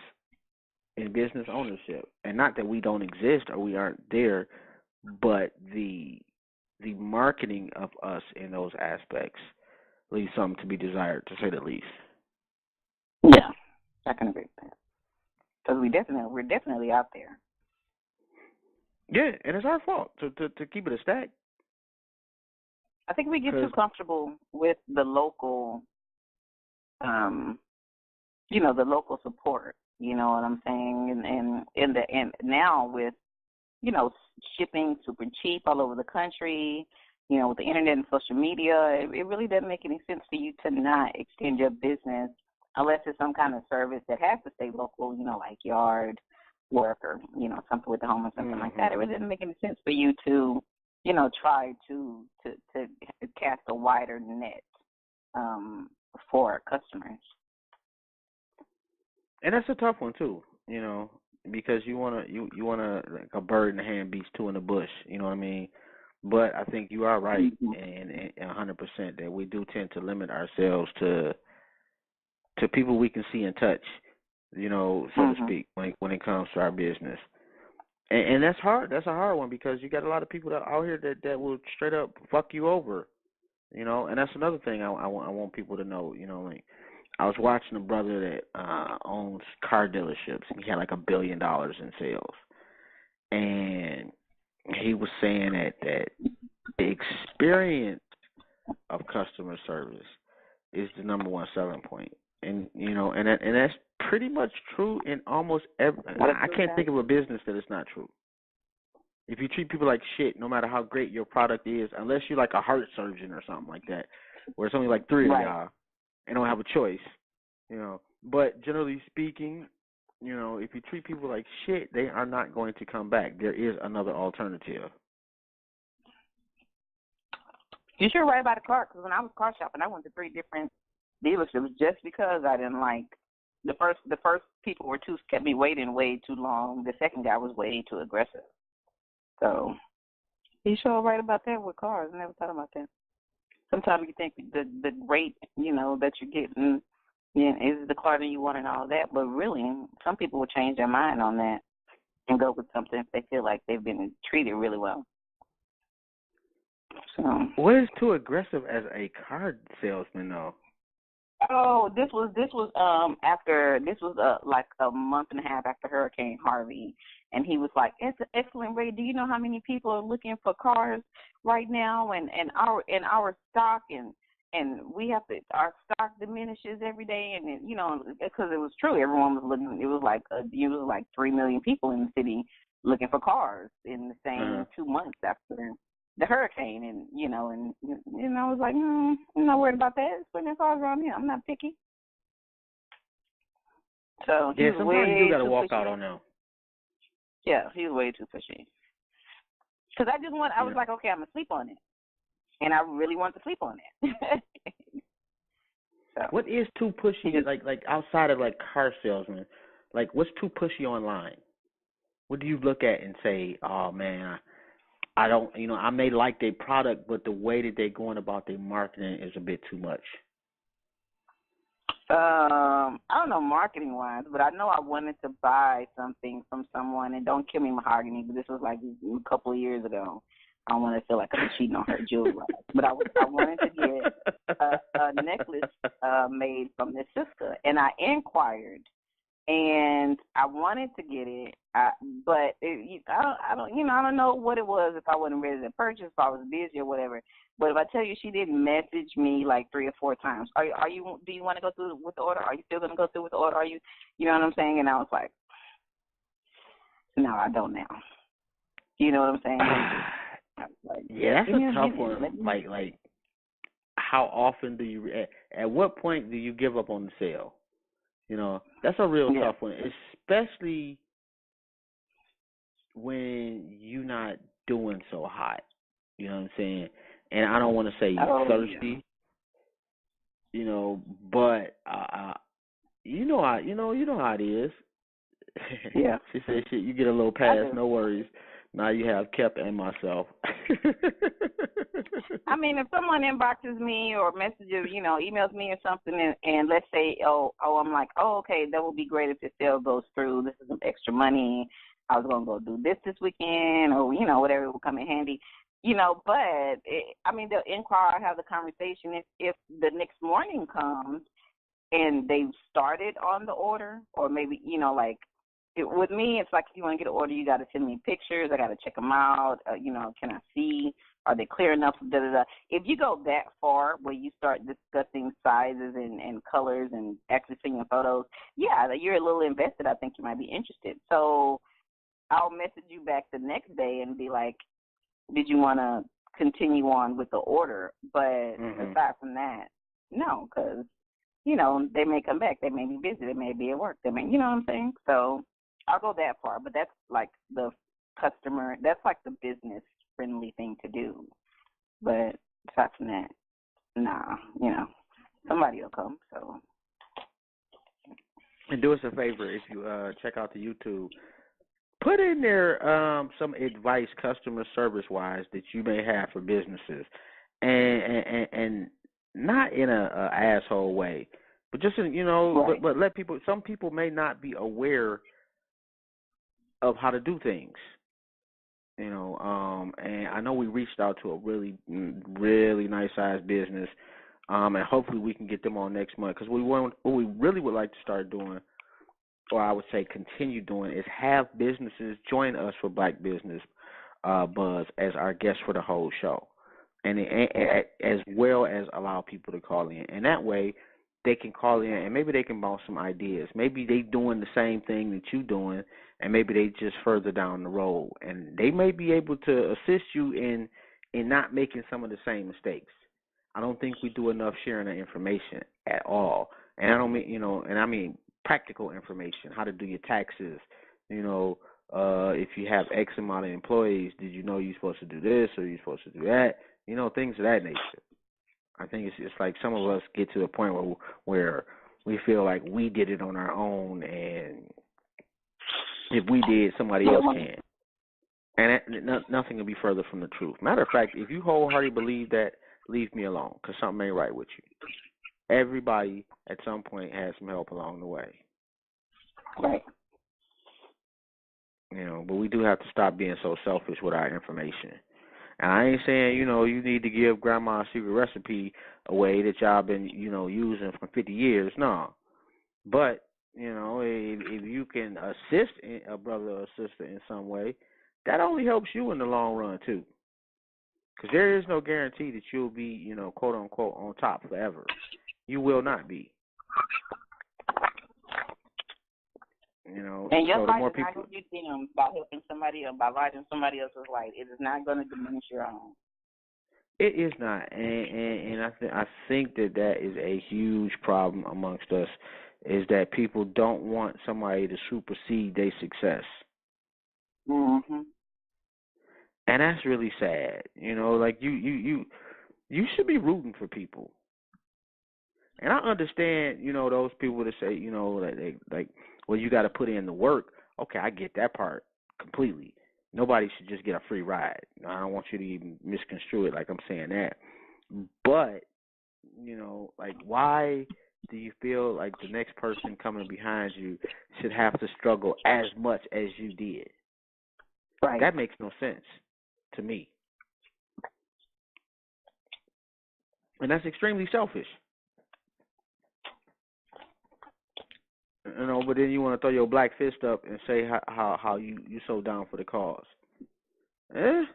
in business ownership. And not that we don't exist or we aren't there, but the marketing of us in those aspects leaves something to be desired, to say the least. Yeah, I can agree with that. Because we're definitely out there. Yeah, and it's our fault to keep it a stack. I think we get too comfortable with the local the local support. You know what I'm saying? And now with, shipping super cheap all over the country, with the internet and social media, it really doesn't make any sense for you to not extend your business unless it's some kind of service that has to stay local, like yard work or, something with the home or something like that. It really doesn't make any sense for you to, try to cast a wider net for customers. And that's a tough one too, because you wanna like a bird in the hand beats two in the bush. You know what I mean? But I think you are right, and 100% that we do tend to limit ourselves to people we can see and touch, so to speak, when it comes to our business. And that's hard. That's a hard one because you got a lot of people out here that will straight up fuck you over, And that's another thing I want people to know, like. I was watching a brother that owns car dealerships, and he had like $1 billion in sales. And he was saying that the experience of customer service is the number one selling point. And, and that's pretty much true in almost every – I can't think of a business that is not true. If you treat people like shit, no matter how great your product is, unless you're like a heart surgeon or something like that, where it's only like 3 of y'all, and don't have a choice, But generally speaking, if you treat people like shit, they are not going to come back. There is another alternative. You're sure right about the car, because when I was car shopping, I went to 3 different dealerships just because I didn't like the first people kept me waiting way too long. The second guy was way too aggressive. So you sure right about that with cars. I never thought about that. Sometimes you think the rate, that you're getting is the car that you want and all that, but really, some people will change their mind on that and go with something if they feel like they've been treated really well. So, what is too aggressive as a car salesman, though? Oh, this was like a month and a half after Hurricane Harvey, and he was like, "It's an excellent rate. Do you know how many people are looking for cars right now? And our stock and we have to, our stock diminishes every day, and because it was true, everyone was looking. It was like 3 million people in the city looking for cars in the same 2 months after the hurricane, and I was like, I'm not worried about that. It's putting cars around here. I'm not picky. So yeah, sometimes you got to walk out on them. Yeah, he was way too pushy. Because I was like, okay, I'm gonna sleep on it, and I really want to sleep on it. So. What is too pushy? Like outside of like car salesmen, like what's too pushy online? What do you look at and say, oh man, I don't, I may like their product, but the way that they're going about their marketing is a bit too much. I don't know marketing wise, but I know I wanted to buy something from someone, and don't kill me, Mahogany, but this was like a couple of years ago. I don't want to feel like I'm cheating on her jewelry, but I wanted to get a necklace made from this sister, and I inquired, and I wanted to get it, but I don't know what it was, if I wasn't ready to purchase, if I was busy or whatever. But if I tell you, she did message me like 3 or 4 times. Do you want to go through with the order? Are you still going to go through with the order? You know what I'm saying? And I was like, no, I don't now. You know what I'm saying? Like, yeah, that's a tough one. Like, how often do you? At what point do you give up on the sale? That's a real tough one, especially when you're not doing so hot. You know what I'm saying? And I don't want to say thirsty, but you know how it is. Yeah. She said, "Shit, you get a little pass, no worries." Now you have Kep and myself. I mean, if someone inboxes me or messages, emails me or something, and let's say, I'm like, okay, that would be great if the sale goes through. This is some extra money. I was going to go do this weekend, or, whatever will come in handy. But, they'll inquire, have the conversation. If the next morning comes and they've started on the order, or maybe, with me, it's like if you want to get an order, you got to send me pictures. I got to check them out. Can I see? Are they clear enough? Da, da, da. If you go that far where you start discussing sizes and colors and actually seeing photos, yeah, you're a little invested. I think you might be interested. So I'll message you back the next day and be like, did you want to continue on with the order? But aside from that, no, because, they may come back. They may be busy. They may be at work. They may, you know what I'm saying? So I'll go that far. But that's like the that's like the business-friendly thing to do. But aside from that, nah, somebody will come. So. And do us a favor, if you check out the YouTube, put in there some advice, customer service-wise, that you may have for businesses, and not in a asshole way, but just right. but let people. Some people may not be aware of how to do things, and I know we reached out to a really, really nice-sized business, and hopefully we can get them on next month, because what we really would like to start doing, or I would say continue doing, is have businesses join us for Black Business Buzz as our guests for the whole show, and as well as allow people to call in. And that way they can call in and maybe they can bounce some ideas. Maybe they doing the same thing that you doing, and maybe they just further down the road. And they may be able to assist you in not making some of the same mistakes. I don't think we do enough sharing the information at all. And I don't mean, I mean practical information, how to do your taxes, if you have X amount of employees, did you know you're supposed to do this or you're supposed to do that? Things of that nature. I think it's like some of us get to a point where we feel like we did it on our own, and if we did, somebody else can. And nothing can be further from the truth. Matter of fact, if you wholeheartedly believe that, leave me alone, because something ain't right with you. Everybody at some point has some help along the way. Right. But we do have to stop being so selfish with our information. And I ain't saying, you need to give grandma's secret recipe away that y'all been, using for 50 years. No. But, if you can assist a brother or sister in some way, that only helps you in the long run, too. Because there is no guarantee that you'll be, quote, unquote, on top forever. You will not be. And your so life more is people, not going to be dim by helping somebody else, by lighting somebody else's light. It is not going to diminish your own. It is not, and I think that is a huge problem amongst us, is that people don't want somebody to supersede their success. Mhm. And that's really sad. Like you should be rooting for people. And I understand, those people that say, like, well, you got to put in the work. Okay, I get that part completely. Nobody should just get a free ride. I don't want you to even misconstrue it like I'm saying that. But, like, why do you feel like the next person coming behind you should have to struggle as much as you did? Right. That makes no sense to me. And that's extremely selfish. But then you want to throw your black fist up and say how you so down for the cause. I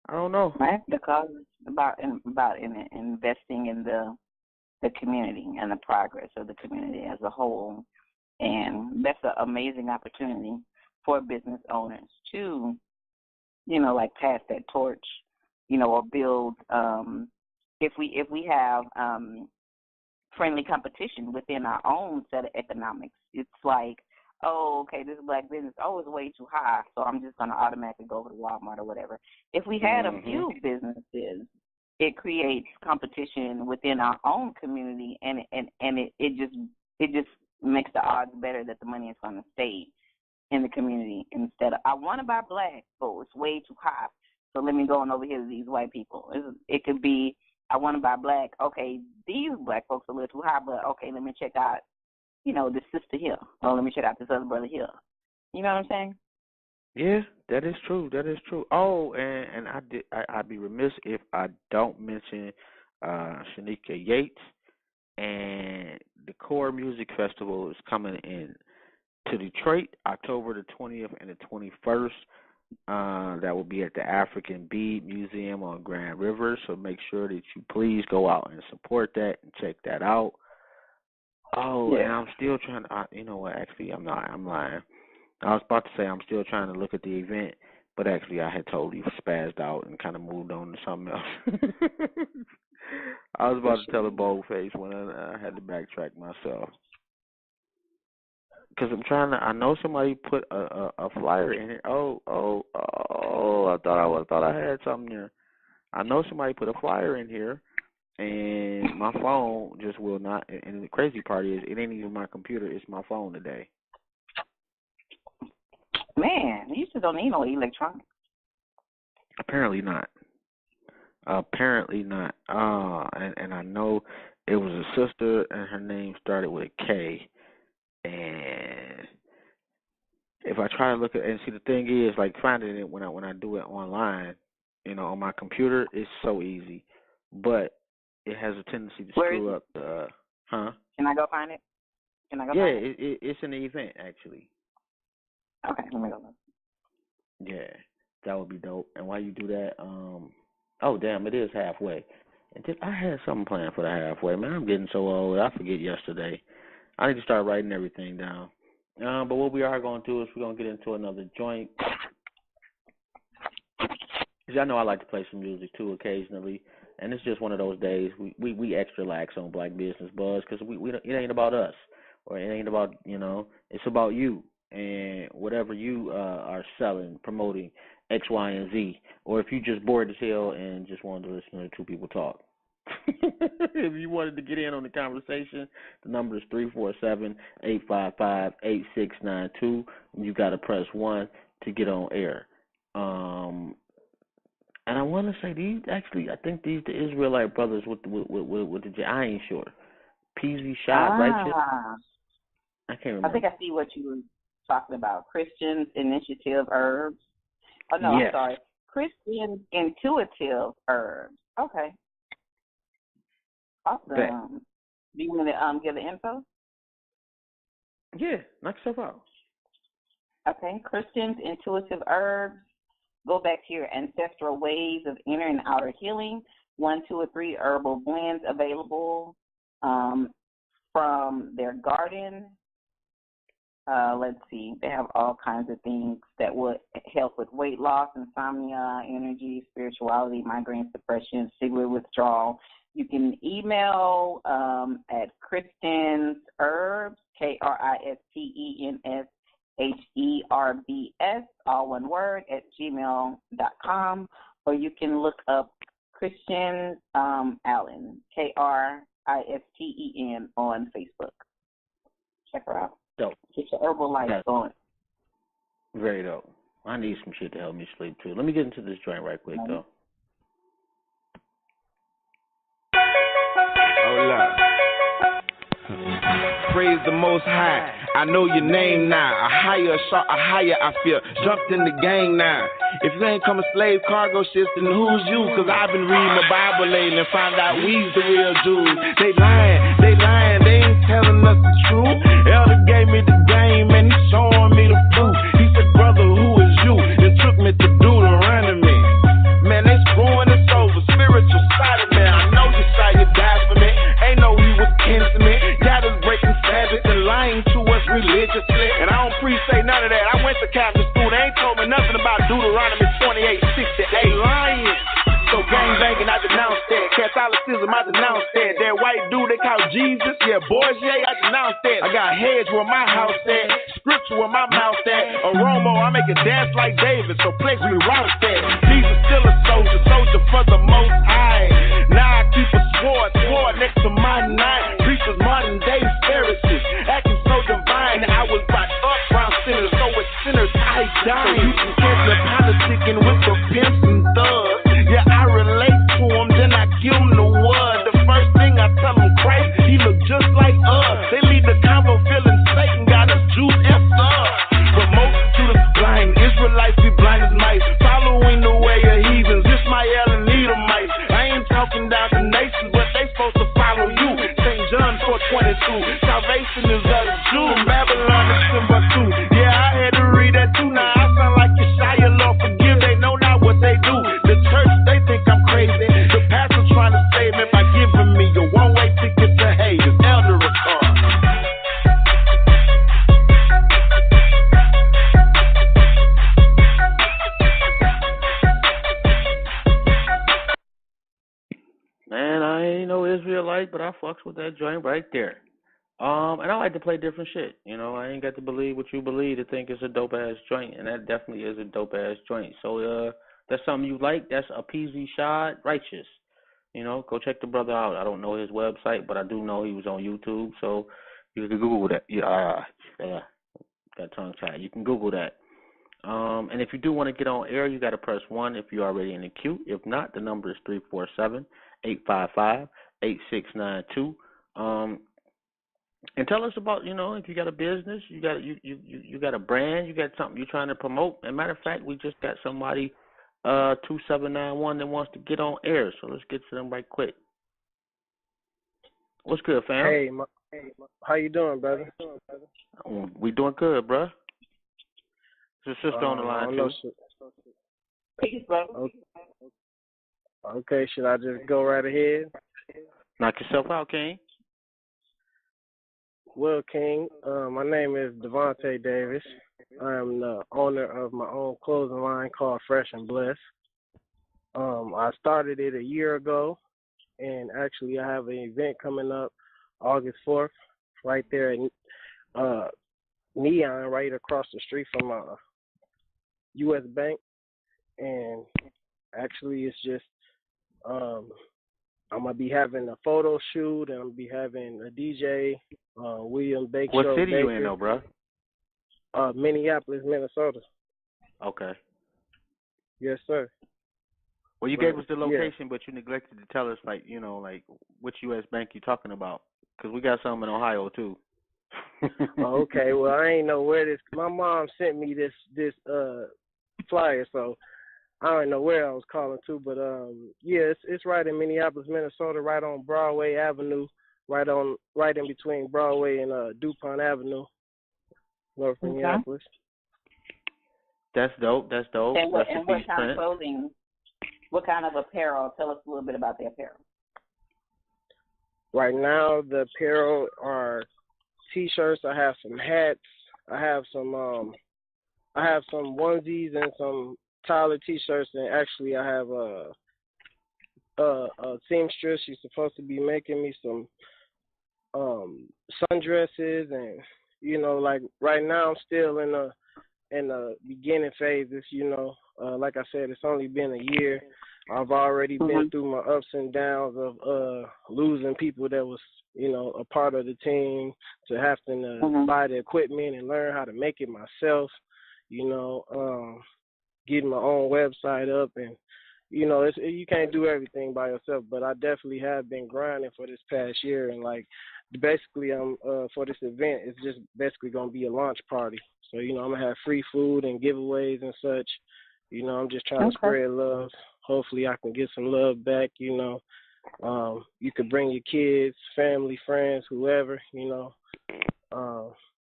don't know. Right. The cause is about investing in the community and the progress of the community as a whole, and that's an amazing opportunity for business owners to, like pass that torch, or build. If we have friendly competition within our own set of economics. It's like, oh, okay, this black business, it's way too high, so I'm just going to automatically go over to Walmart or whatever. If we had a few businesses, it creates competition within our own community, and it just makes the odds better that the money is going to stay in the community instead of, I want to buy black, but it's way too high, so let me go on over here to these white people. It could be, I want to buy black. Okay, these black folks are a little too high, but okay, let me check out, this sister here. Or let me check out this other brother here. You know what I'm saying? Yeah, that is true. That is true. Oh, and I'd be remiss if I don't mention Shanika Yates, and the Core Music Festival is coming in to Detroit, October the 20th and the 21st. That will be at the African Bead Museum on Grand River. So make sure that you please go out and support that and check that out. Oh, yeah. And I'm still trying to, you know what, actually, I'm not. I'm lying. I was about to say I'm still trying to look at the event, but actually I had totally spazzed out and kind of moved on to something else. I was about to tell a bold face when I had to backtrack myself. Because I'm trying to, I know somebody put a flyer in here. Oh, I thought I had something there. I know somebody put a flyer in here, and my phone just will not, and the crazy part is, it ain't even my computer, it's my phone today. Man, you just don't need no electronics. Apparently not. And I know it was a sister, and her name started with a K. And if I try to look at, and see, the thing is, like, finding it when I do it online, you know, on my computer, it's so easy, but it has a tendency to screw up the. Can I go find it? Find it? It's in the event, actually. Okay, let me go look. Yeah, that would be dope. And while you do that, oh damn, it is halfway. And I had something planned for the halfway. Man, I'm getting so old. I forget yesterday. I need to start writing everything down. But what we are going to do is we're going to get into another joint. Because I know I like to play some music too occasionally, and it's just one of those days we extra lax on Black Business Buzz because it ain't about us, or it ain't about, you know, it's about you and whatever you are selling, promoting, X, Y, and Z. Or if you just bored as hell and just wanted to listen to two people talk. If you wanted to get in on the conversation, the number is 347-855-8692. You got to press 1 to get on air. And I want to say these, actually, I think these the Israelite brothers with the I ain't sure. PZ Shot, right? I can't remember. I think I see what you were talking about. Christians Initiative Herbs. Oh no, yes. I'm sorry. Christian Intuitive Herbs. Okay. Awesome. Do you want me to give the info? Yeah, knock yourself out. Okay. Christians Intuitive Herbs. Go back to your ancestral ways of inner and outer healing. 1, 2, or 3 herbal blends available from their garden. Let's see. They have all kinds of things that would help with weight loss, insomnia, energy, spirituality, migraine suppression, cigarette withdrawal. You can email at Kristen's Herbs, KRISTENSHERBS, all one word, at gmail.com, or you can look up Christian Allen, KRISTEN, on Facebook. Check her out. Dope. Get your herbal life going. Very dope. I need some shit to help me sleep too. Let me get into this joint right quick though. Praise the Most High. I know your name now. A higher, I feel. Jumped in the gang now. If you ain't come a slave cargo shit, then who's you? Cause I've been reading the Bible lately and found out we's the real Jews. They lying, they ain't telling us the truth. Elder gave me the game and he's showing me the fruit. He said, brother, who is you? And took me to Deuteronomy. Man, they screwing us over. Spiritual side of me. I know you saw you died for me. Ain't know he was kin to me. Got us breaking Sabbath and lying to us religiously. And I don't appreciate none of that. I went to Catholic school. They ain't told me nothing about Deuteronomy 28:68. Lying. So gang banging, I denounced that. Catholicism, I denounced that. That white dude they call Jesus, yeah, boys, yeah, I denounced that. I got heads where my house at, scripture where my mouth at. Aromo, I make it dance like David, so please we route that. Jesus still a soldier for the Most High. Now I keep a sword next to my knife. Preachers modern day Pharisees, acting so divine. I was brought up round sinners, so with sinners I die. So you can catch me politicking with the pimps and thugs. Yeah, I relate to him, then I give him the word. The first thing I tell him, Christ, he look just like us. They leave the convo feeling Satan got us juice and stuff. But most to the blind, Israelites be blind as mice, following the way of heathens, Ishmael and Edomites. I ain't talking down the nations, but they supposed to follow you. St. John 4:22, salvation is of the Jews. From Babylon to Timbuktu, fucks with that joint right there. And I like to play different shit. You know, I ain't got to believe what you believe to think it's a dope ass joint, and that definitely is a dope ass joint. So that's something you like. That's a PZ Shad Righteous. You know, go check the brother out. I don't know his website, but I do know he was on YouTube, so you can Google that. Got tongue tied. You can Google that. And if you do want to get on air, you got to press 1 if you're already in the queue. If not, the number is 347-855-8692. And tell us about, you know, if you got a business, you got a brand, you got something you're trying to promote. As a matter of fact, we just got somebody 2791 that wants to get on air, so let's get to them right quick. What's good, fam? Hey, how you doing, brother? We doing good, bro. There's a sister on the line too. Peace, brother. Okay, should I just go right ahead? Knock yourself out, King. Well, King, my name is Devontae Davis. I am the owner of my own clothing line called Fresh and Blessed. I started it a year ago, and actually I have an event coming up August 4th right there at Neon, right across the street from U.S. Bank. And actually it's just I'm going to be having a photo shoot, and I'm going to be having a DJ, William Baker. What city you in, though, bro? Minneapolis, Minnesota. Okay. Yes, sir. Well, you gave us the location, but you neglected to tell us, like, you know, like, which U.S. bank you talking about. Because we got some in Ohio, too. Okay, well, I ain't know where this. My mom sent me this flyer, so I don't know where I was calling to, but yeah, it's right in Minneapolis, Minnesota, right on Broadway Avenue, right in between Broadway and DuPont Avenue, North Minneapolis. That's dope. And what kind of clothing? What kind of apparel? Tell us a little bit about the apparel. Right now, the apparel are T-shirts. I have some hats. I have some onesies and some Tyler T-shirts, and actually I have a seamstress. She's supposed to be making me some sundresses, and you know, like right now I'm still in the beginning phases. You know, like I said, it's only been a year. I've already been through my ups and downs of losing people that was, you know, a part of the team, to having to buy the equipment and learn how to make it myself. You know, getting my own website up, and you know, you can't do everything by yourself, but I definitely have been grinding for this past year, and like basically I'm for this event, it's just basically going to be a launch party. So, you know, I'm going to have free food and giveaways and such. You know, I'm just trying to spread love. Hopefully I can get some love back, you know. You could bring your kids, family, friends, whoever, you know.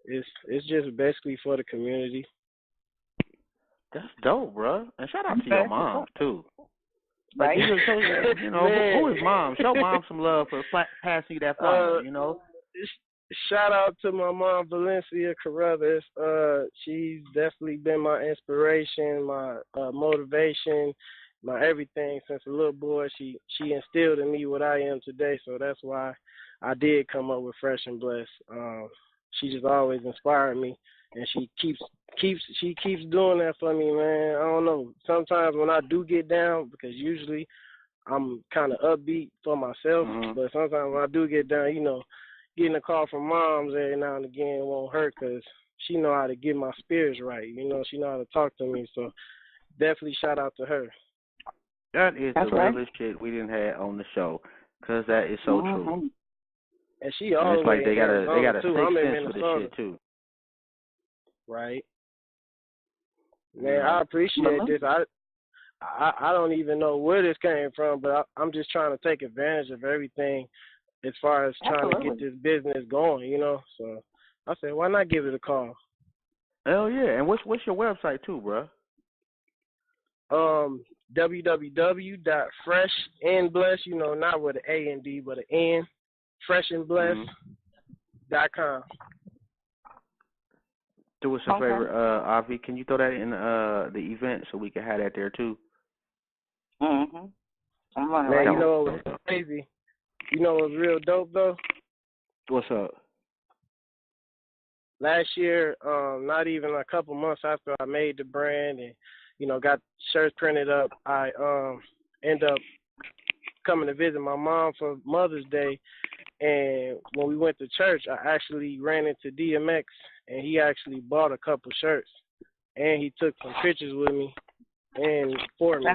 It's just basically for the community. That's dope, bro. And shout out to your mom, too. Like, Right? you know, who is mom? Show mom some love for passing you that phone, you know? Shout out to my mom, Valencia Carruthers. She's definitely been my inspiration, my motivation, my everything since a little boy. She instilled in me what I am today, so that's why I did come up with Fresh and Blessed. She just always inspired me, and she keeps doing that for me, man. I don't know. Sometimes when I do get down, because usually I'm kind of upbeat for myself, but sometimes when I do get down, you know, getting a call from moms every now and again won't hurt, because she know how to get my spirits right. You know, she know how to talk to me. So definitely shout out to her. That is the realest shit we didn't have on the show, because that is so true. And she always, it's like they got a sixth sense for this shit too. Right. Man, I appreciate this. I don't even know where this came from, but I'm just trying to take advantage of everything as far as trying to get this business going, you know. So I said, why not give it a call? Hell yeah. And what's your website too, bro? www.freshandblessed, you know, not with an A and D, but an N, freshandblessed.com. Do us a favor, Avi. Can you throw that in the event so we can have that there too? I'm running Man, you know what was crazy? You know what's real dope though? What's up? Last year, not even a couple months after I made the brand and, got shirts printed up, I end up coming to visit my mom for Mother's Day. And when we went to church, I actually ran into DMX, and he actually bought a couple shirts. And he took some pictures with me and for me.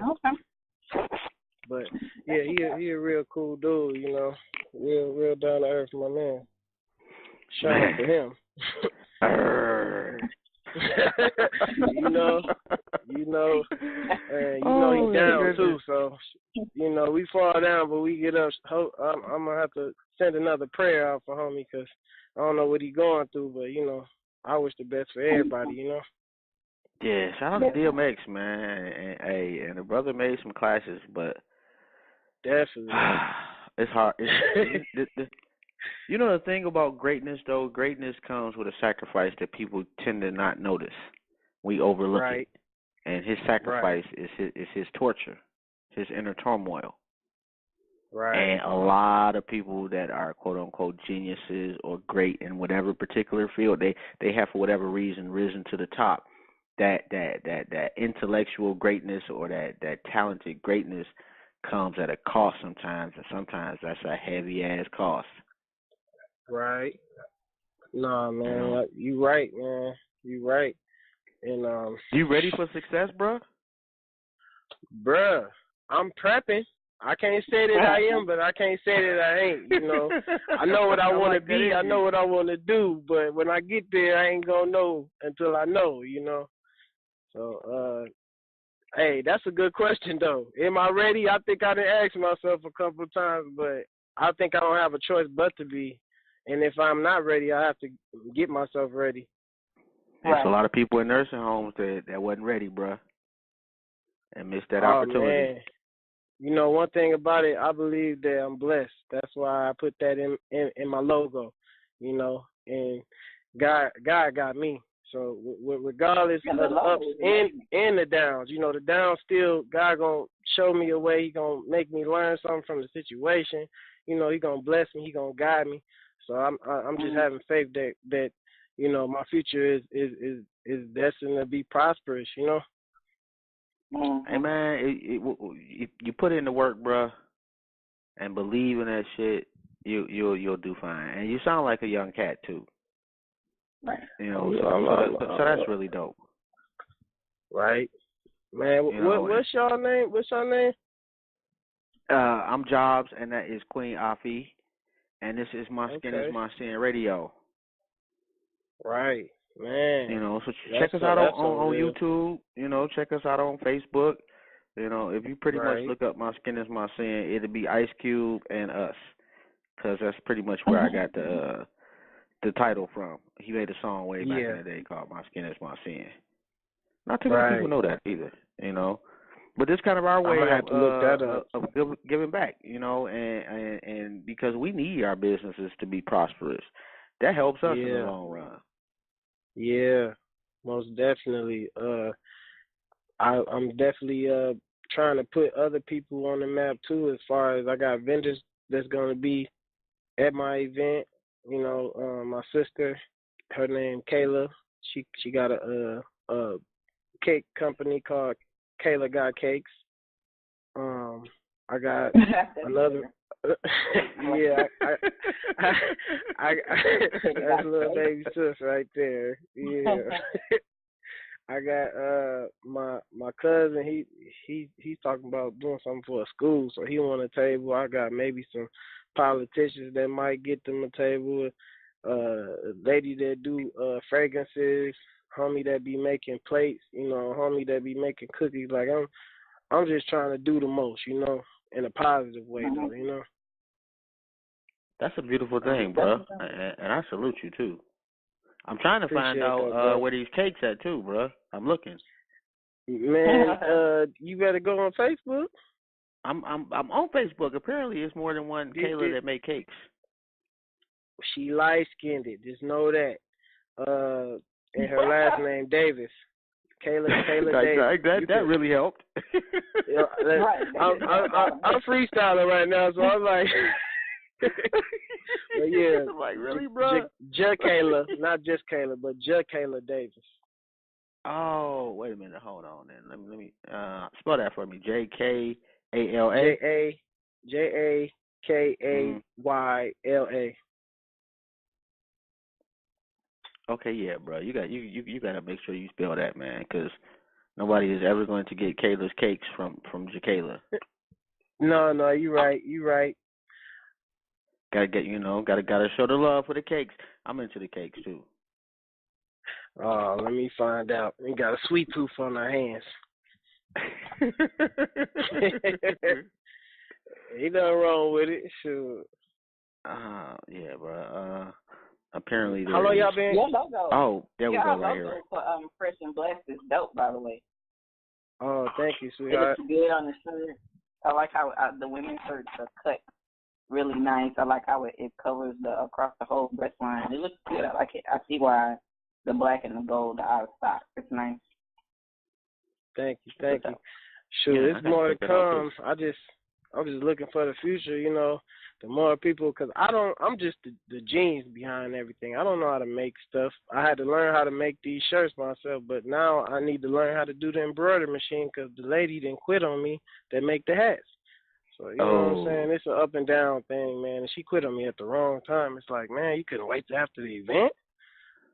But, yeah, he a real cool dude, real down to earth, my man. Shout out to him. And he down too, so we fall down, but we get up. I'm gonna have to send another prayer out for homie, because I don't know what he's going through, but I wish the best for everybody, Yeah, shout out to DMX, man, and the brother made some classes, but definitely it's hard. You know the thing about greatness, though? Greatness comes with a sacrifice that people tend to not notice. We overlook it. And his sacrifice is his torture, his inner turmoil. Right. And a lot of people that are quote-unquote geniuses or great in whatever particular field, they have, for whatever reason, risen to the top. That intellectual greatness or that talented greatness comes at a cost sometimes, and sometimes that's a heavy-ass cost. Right. Nah, man, you right, man. You right. And you ready for success, bro? Bruh, I'm prepping. I can't say that I am, but I can't say that I ain't. I know what I want to be. I know what I want to do, but when I get there, I ain't gonna know until I know. So, hey, that's a good question though. Am I ready? I think I done asked myself a couple of times, but I think I don't have a choice but to be. And if I'm not ready, I have to get myself ready. There's a lot of people in nursing homes that wasn't ready, bruh, and missed that opportunity. Man. One thing about it, I believe that I'm blessed. That's why I put that in my logo, and God got me. So regardless of the ups and the downs, the downs still, God going to show me a way. He going to make me learn something from the situation. He going to bless me. He going to guide me. So I'm just having faith that my future is destined to be prosperous. Hey man, you put in the work, bruh, and believe in that shit, you'll do fine. And you sound like a young cat too. Right. So that's really dope. Right, man. What's your name? What's your name? I'm Jobs, and that is Queen Afi. And this is My Skin is My Sin Radio. Right, man. So check us out on YouTube. Check us out on Facebook. If you pretty much look up My Skin is My Sin, it'll be Ice Cube and us, because that's pretty much where I got the title from. He made a song way back in the day called My Skin is My Sin. Not too many people know that either. But it's kind of our way of giving back, and because we need our businesses to be prosperous. That helps us in the long run. Yeah, most definitely. I'm definitely trying to put other people on the map too, as far as I got vendors that's going to be at my event. My sister, her name Kayla, she got a cake company called Kayla Got Cakes. I got another. I that's little baby sis right there. Yeah. I got my cousin. He's talking about doing something for a school, so he want a table. I got maybe some politicians that might get them a table. Lady that do fragrances. Homie that be making plates, homie that be making cookies. Like I'm just trying to do the most, in a positive way, though, That's a beautiful thing, bro, and I salute you too. I'm trying to find out where these cakes at too, bro. I'm looking. Man, you better go on Facebook. I'm on Facebook. Apparently, it's more than one Kayla that make cakes. She light skinned it. Just know that. And her last name Davis. Kayla Davis. That really helped. I'm freestyling right now, so I'm like, But yeah, I'm like, really, bro? Kayla, not just Kayla, but Kayla Davis. Oh, wait a minute. Hold on, then. Let me spell that for me. JKALA. JAKAYLA. Okay, yeah, bro. You gotta make sure you spell that, man, because nobody is ever going to get Kayla's cakes from Jakayla. No, you right. Gotta show the love for the cakes. I'm into the cakes too. Oh, let me find out. We got a sweet tooth on our hands. Ain't nothing wrong with it. Sure. Yeah, bro. Apparently. How long y'all been? Your logo. Oh, there we go, right here. here. For Fresh and Blessed is dope, by the way. Oh, thank you, It sweetheart. looks good on the shirt. I like how the women's shirts are cut really nice. I like how it covers across the whole breast line. It looks good. I like it. I see why the black and the gold are out of stock. It's nice. Thank you. Sure, Yeah, it's more to come. I'm just looking for the future, you know. The more people, because I'm just the genius behind everything. I don't know how to make stuff. I had to learn how to make these shirts myself, but now I need to learn how to do the embroidery machine because the lady didn't quit on me that make the hats. So, you know what I'm saying? It's an up and down thing, man. And she quit on me at the wrong time. It's like, man, you couldn't wait till after the event.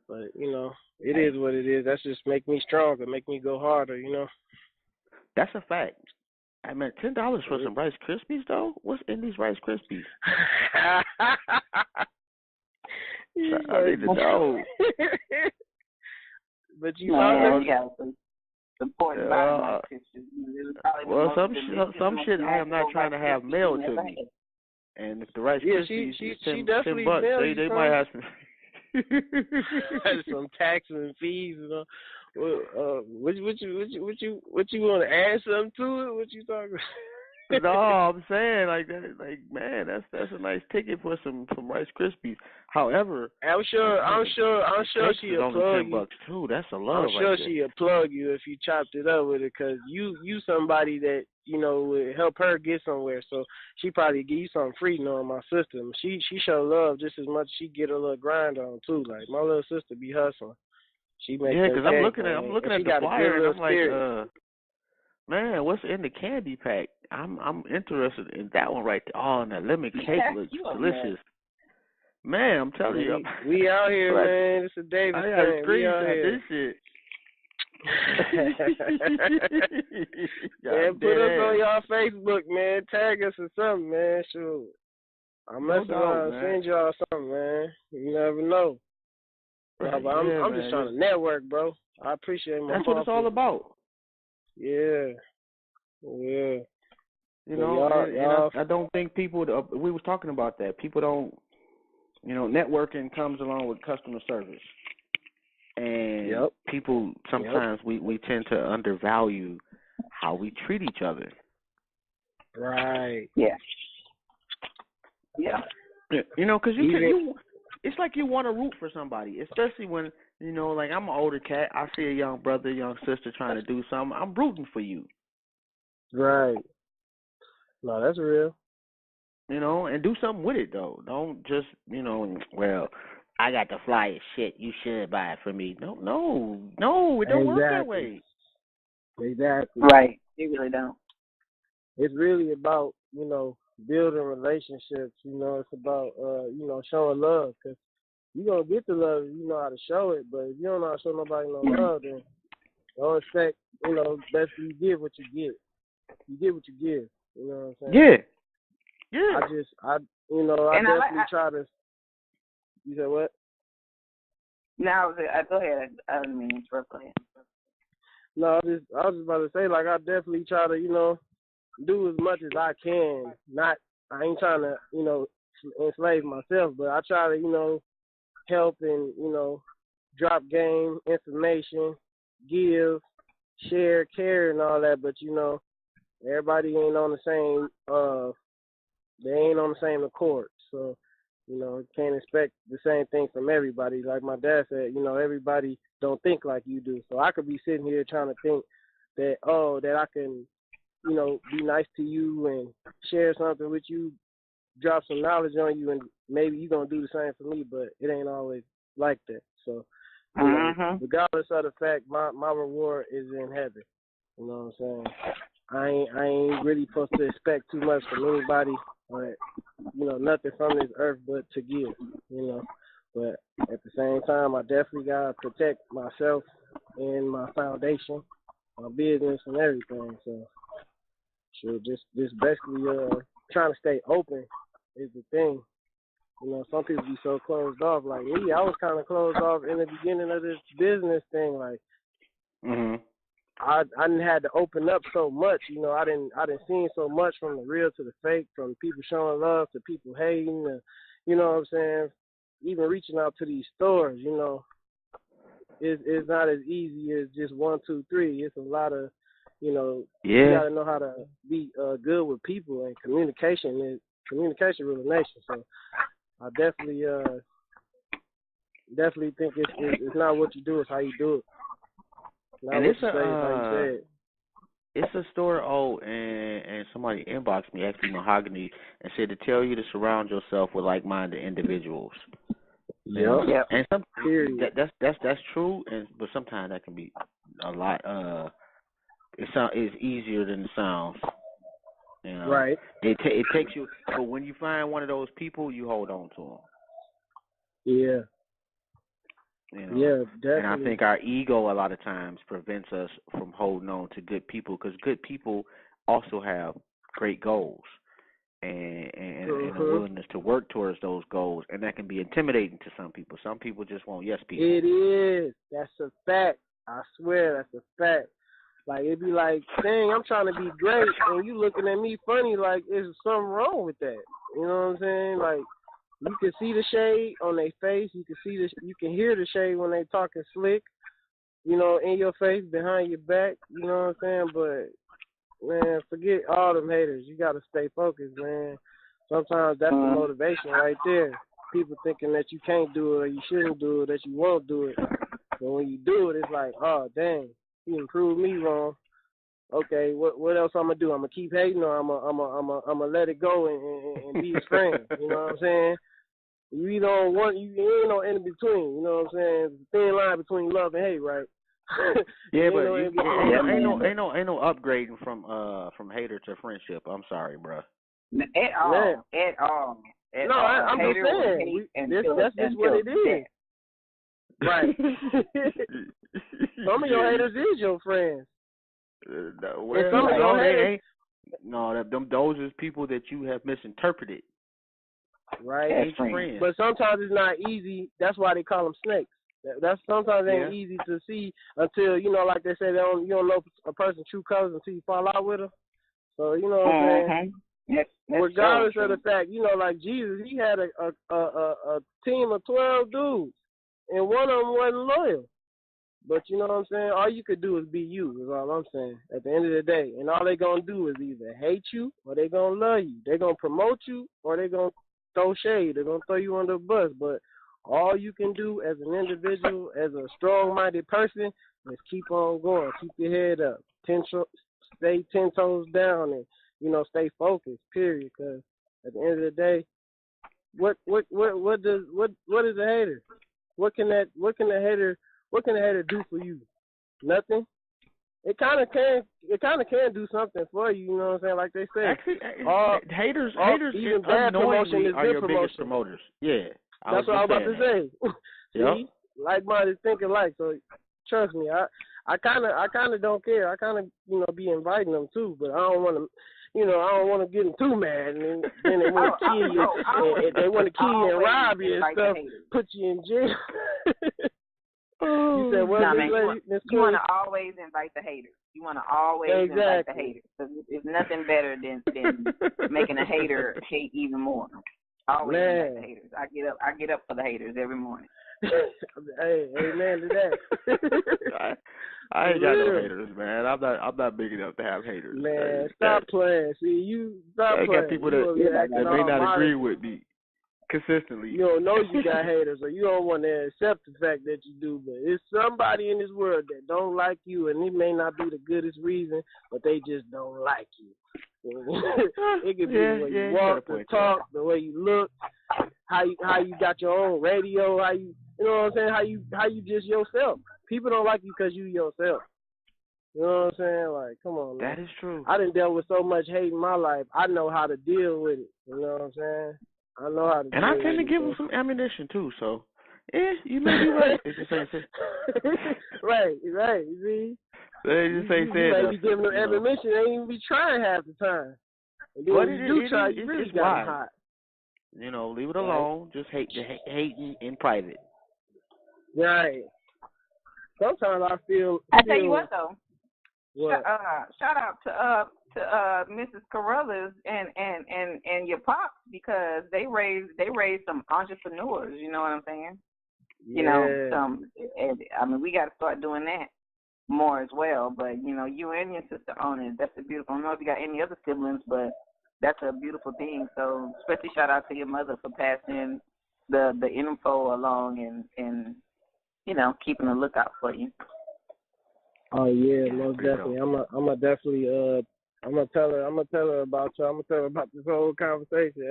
But, you know, it is what it is. That's just make me stronger, make me go harder, you know. That's a fact. I mean, $10 for some Rice Krispies, though? What's in these Rice Krispies? I need to know. But you found support well, some shit I am not trying to have mailed to me. And if the Rice Krispies is $10, they might have some taxes and fees, you know. What you want to add something to it? What you talking about? No, I'm saying like that. Like, man, that's a nice ticket for some Rice Krispies. However, I'm sure she'll plug $10 too. That's a love. I'm sure she'll plug you if you chopped it up with it, because you somebody that, you know, would help her get somewhere. So she probably give you something free knowing my sister. She show love just as much as she get a little grind on too. Like my little sister be hustling. She makes because I'm looking at the flyer and I'm spirit. like, man, what's in the candy pack? I'm interested in that one right there. Oh, and that lemon cake looks delicious. Man, I'm telling you. We out here, man. It's a Davis thing. I got to screenshot this shit. Yeah, put us on y'all Facebook, man. Tag us or something, man. Sure. I'm messing around. Send y'all something, man. You never know. Right. But I'm just trying to network, bro. I appreciate my. That's what it's all about. Yeah. You know, I don't think people. We was talking about that. People don't. You know, networking comes along with customer service, and people sometimes we tend to undervalue how we treat each other. Right. Yeah. You know, because it's like you want to root for somebody, especially when, you know, like I'm an older cat. I see a young brother, young sister trying to do something. I'm rooting for you. Right. No, that's real. You know, and do something with it, though. Don't just, you know, well, I got the flyest shit. You should buy it for me. No, it don't work that way. Exactly. Right. It really don't. It's really about, you know, building relationships. You know, it's about, you know, showing love. Because you're going to get the love if you know how to show it. But if you don't know how to show nobody no love, then don't expect, you know, best you give what you get. You get what you give. You know what I'm saying? Yeah. I definitely try to. You said what? No, go ahead. I didn't mean to interrupt. Go ahead. No, I was just about to say, like, I definitely try to, you know, do as much as I can. I ain't trying to, you know, enslave myself, but I try to, you know, help and, you know, drop game, information, give, share, care, and all that. But, you know, everybody ain't on the same, they ain't on the same accord. So, you know, can't expect the same thing from everybody. Like my dad said, you know, everybody don't think like you do. So I could be sitting here trying to think that, that I can, you know, be nice to you and share something with you drop some knowledge on you, and maybe you're going to do the same for me, but it ain't always like that. So, you know, regardless of the fact, my reward is in heaven. You know what I'm saying? I ain't really supposed to expect too much from anybody, but, you know, nothing from this earth but to give, you know. But at the same time, I definitely got to protect myself and my foundation, my business and everything. So, sure, just basically trying to stay open is the thing. You know, some people be so closed off. Like me, I was kind of closed off in the beginning of this business thing. Like, I didn't had to open up so much. You know, I didn't seen so much from the real to the fake, from people showing love to people hating. To, you know what I'm saying? Even reaching out to these stores. You know, it's not as easy as just 1, 2, 3. It's a lot of, you know, you got to know how to be good with people, and communication rules the nation. So I definitely think it's not what you do, it's how you do it. Not and what it's you say, it's how you say it. It's a store, and somebody inboxed me, actually Mahogany, and said to tell you to surround yourself with like-minded individuals. Yeah. And that's true, but sometimes that can be a lot. It's easier than it sounds. You know? Right. It takes you, but when you find one of those people, you hold on to them. Yeah. You know? Yeah, definitely. And I think our ego a lot of times prevents us from holding on to good people, because good people also have great goals and a willingness to work towards those goals, and that can be intimidating to some people. Some people just want yes people. It is. That's a fact. I swear that's a fact. Like, it'd be like, dang, I'm trying to be great, and you looking at me funny like there's something wrong with that. You know what I'm saying? Like, you can see the shade on their face. You can hear the shade when they talking slick, you know, in your face, behind your back. You know what I'm saying? But, man, forget all them haters. You got to stay focused, man. Sometimes that's the motivation right there. People thinking that you can't do it or you shouldn't do it, that you won't do it. But when you do it, it's like, oh, dang. He proved me wrong. Okay, what else I'm gonna do? I'm gonna keep hating, or I'm gonna let it go and be his friend. You know what I'm saying? You either on one, you ain't no in between. You know what I'm saying? It's a thin line between love and hate, right? Yeah, but ain't no upgrading from hater to friendship. I'm sorry, bro. At all. I'm just saying. That's just what it is. Right. Some of your haters is your friends. Those is people that you have misinterpreted. Right. Ain't friends. But sometimes it's not easy. That's why they call them snakes. That's sometimes ain't easy to see until, you know, like they say, you don't know a person's true colors until you fall out with them. So, you know what I'm saying? That's regardless so of the fact, you know, like Jesus, he had a team of 12 dudes, and one of them wasn't loyal. But you know what I'm saying? All you could do is be you, is all I'm saying, at the end of the day. And all they're going to do is either hate you or they're going to love you. They're going to promote you or they're going to throw shade. They're going to throw you under the bus. But all you can do as an individual, as a strong-minded person, is keep on going. Keep your head up. Stay 10 toes down and, you know, stay focused, period. Because at the end of the day, what is a hater? What can a hater do for you? Nothing. It kind of can do something for you. You know what I'm saying? Like they say, actually, haters even bad promotion is are good your promotion. biggest promoters. Yeah, that's what I was about to say. Yep. See, like-minded think alike. So trust me, I kind of don't care. I kind of, you know, be inviting them too, but I don't want to. You know, I don't want to get them too mad, and then they want to kill you, and they want to kill you and rob you and stuff, put you in jail. You said what? You want to always invite the haters. You want to always invite the haters. There's nothing better than making a hater hate even more. Always invite the haters. I get up for the haters every morning. Hey, amen to that. I ain't got no haters, man. I'm not big enough to have haters. Man, stop playing. See, you stop playing. I got people that may not agree with me consistently. You don't know you got haters, or you don't want to accept the fact that you do, but it's somebody in this world that don't like you, and it may not be the goodest reason, but they just don't like you. It could be the way you walk, the talk, the way you look, how you got your own radio, how you know what I'm saying, how you just yourself. People don't like you because you yourself. You know what I'm saying? Like, come on, man. That is true. I done dealt with so much hate in my life. I know how to deal with it. You know what I'm saying? I know how to. And I tend to give them some ammunition too. So, you may be right. It's just ain't right. You see? They just ain't saying that. You may be giving them ammunition. They ain't even be trying half the time. And then when you do try, you really got them hot. You know, leave it alone. Just hating in private. Right. Sometimes I feel. I tell you what though. What? Shout out to Mrs. Carruthers and your pops, because they raised some entrepreneurs. You know what I'm saying? You know, I mean, we got to start doing that more as well. But you know, you and your sister own it. That's a beautiful. I don't know if you got any other siblings, but that's a beautiful thing. So, especially shout out to your mother for passing the info along and you know, keeping a lookout for you. Oh yeah, most definitely. I'm gonna tell her about you. I'm gonna tell her about this whole conversation.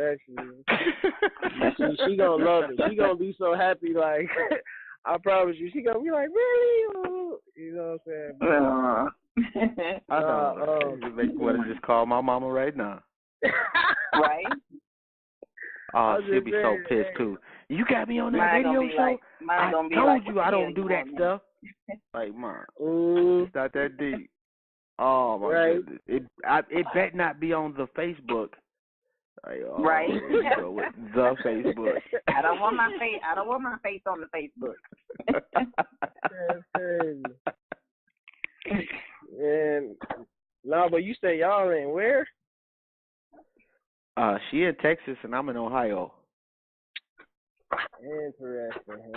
Actually, she gonna love it. She gonna be so happy. Like, I promise you, she gonna be like, really? You know what I'm saying? I know. What I just call my mama right now. Right? Oh, she'll be so pissed too. You got me on that radio show. I told you I don't do that stuff. Like, Mom, it's not that deep. Oh my goodness! It better not be on the Facebook. Like, right. The Facebook. I don't want my face. I don't want my face on the Facebook. That's crazy. And no, but you say y'all in where? She in Texas and I'm in Ohio. Interesting.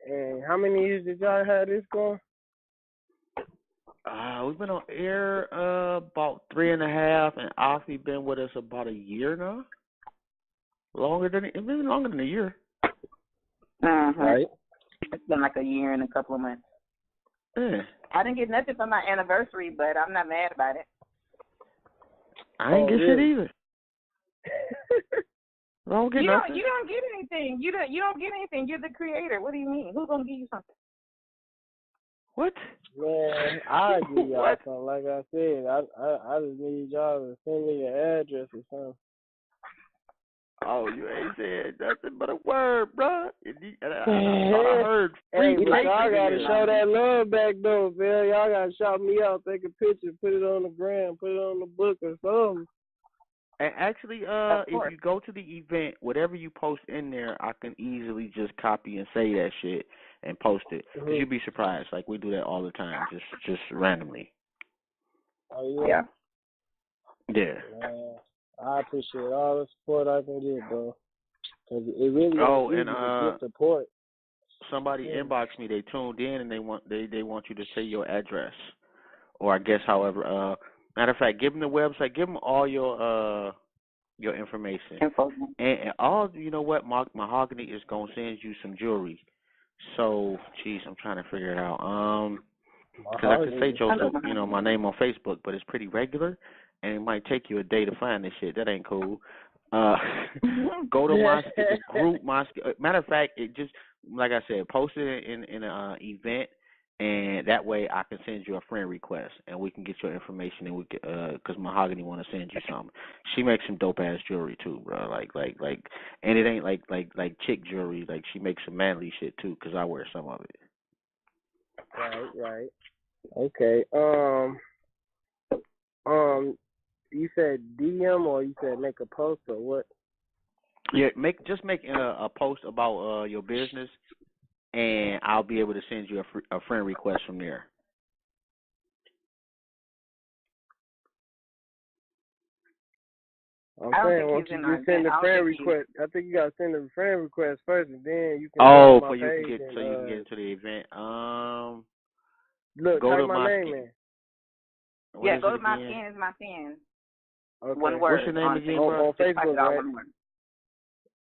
And how many years did y'all have this going? We've been on air about 3.5, and Offie been with us about a year now. It's been longer than a year. Right. It's been like a year and a couple of months. Yeah. I didn't get nothing for my anniversary, but I'm not mad about it. I ain't get shit either. I don't get nothing. You don't get anything. You don't get anything. You're the creator. What do you mean? Who's gonna give you something? What? Man, I'll give y'all something. Like I said, I just need y'all to send me your address or something. Oh, you ain't said nothing but a word, bro. I heard free. Hey, y'all gotta show that love back though, Phil. Y'all gotta shout me out, take a picture, put it on the gram, put it on the book or something. And actually, if you go to the event, whatever you post in there, I can easily just copy and say that shit and post it. Mm-hmm. You'd be surprised. Like, we do that all the time, just randomly. Oh, yeah? Yeah. Man, I appreciate all the support I can get, bro. Cause it really is easy to get support. Somebody inboxed me. They tuned in and they want you to say your address, or I guess however. Matter of fact, give them the website. Give them all your information. And all, you know what? Mahogany is gonna send you some jewelry. So, geez, I'm trying to figure it out. Because I can say Joseph, my name on Facebook, but it's pretty regular, and it might take you a day to find this shit. That ain't cool. Go to my group. Matter of fact, it just, like I said, post it in an event. And that way I can send you a friend request, and we can get your information, and we can, cause Mahogany want to send you something. She makes some dope ass jewelry too, bro. Like, and it ain't like chick jewelry. Like, she makes some manly shit too, cause I wear some of it. Right. Okay. You said DM or you said make a post or what? Yeah, make a post about your business. And I'll be able to send you a friend request from there. I'm saying, once you send a friend request, I think you gotta send a friend request first, and then you can. You can get into the event. Look, go type to my name in. Yeah, go to my skin is my sin. Okay. One word. What's your name again, bro? On Facebook,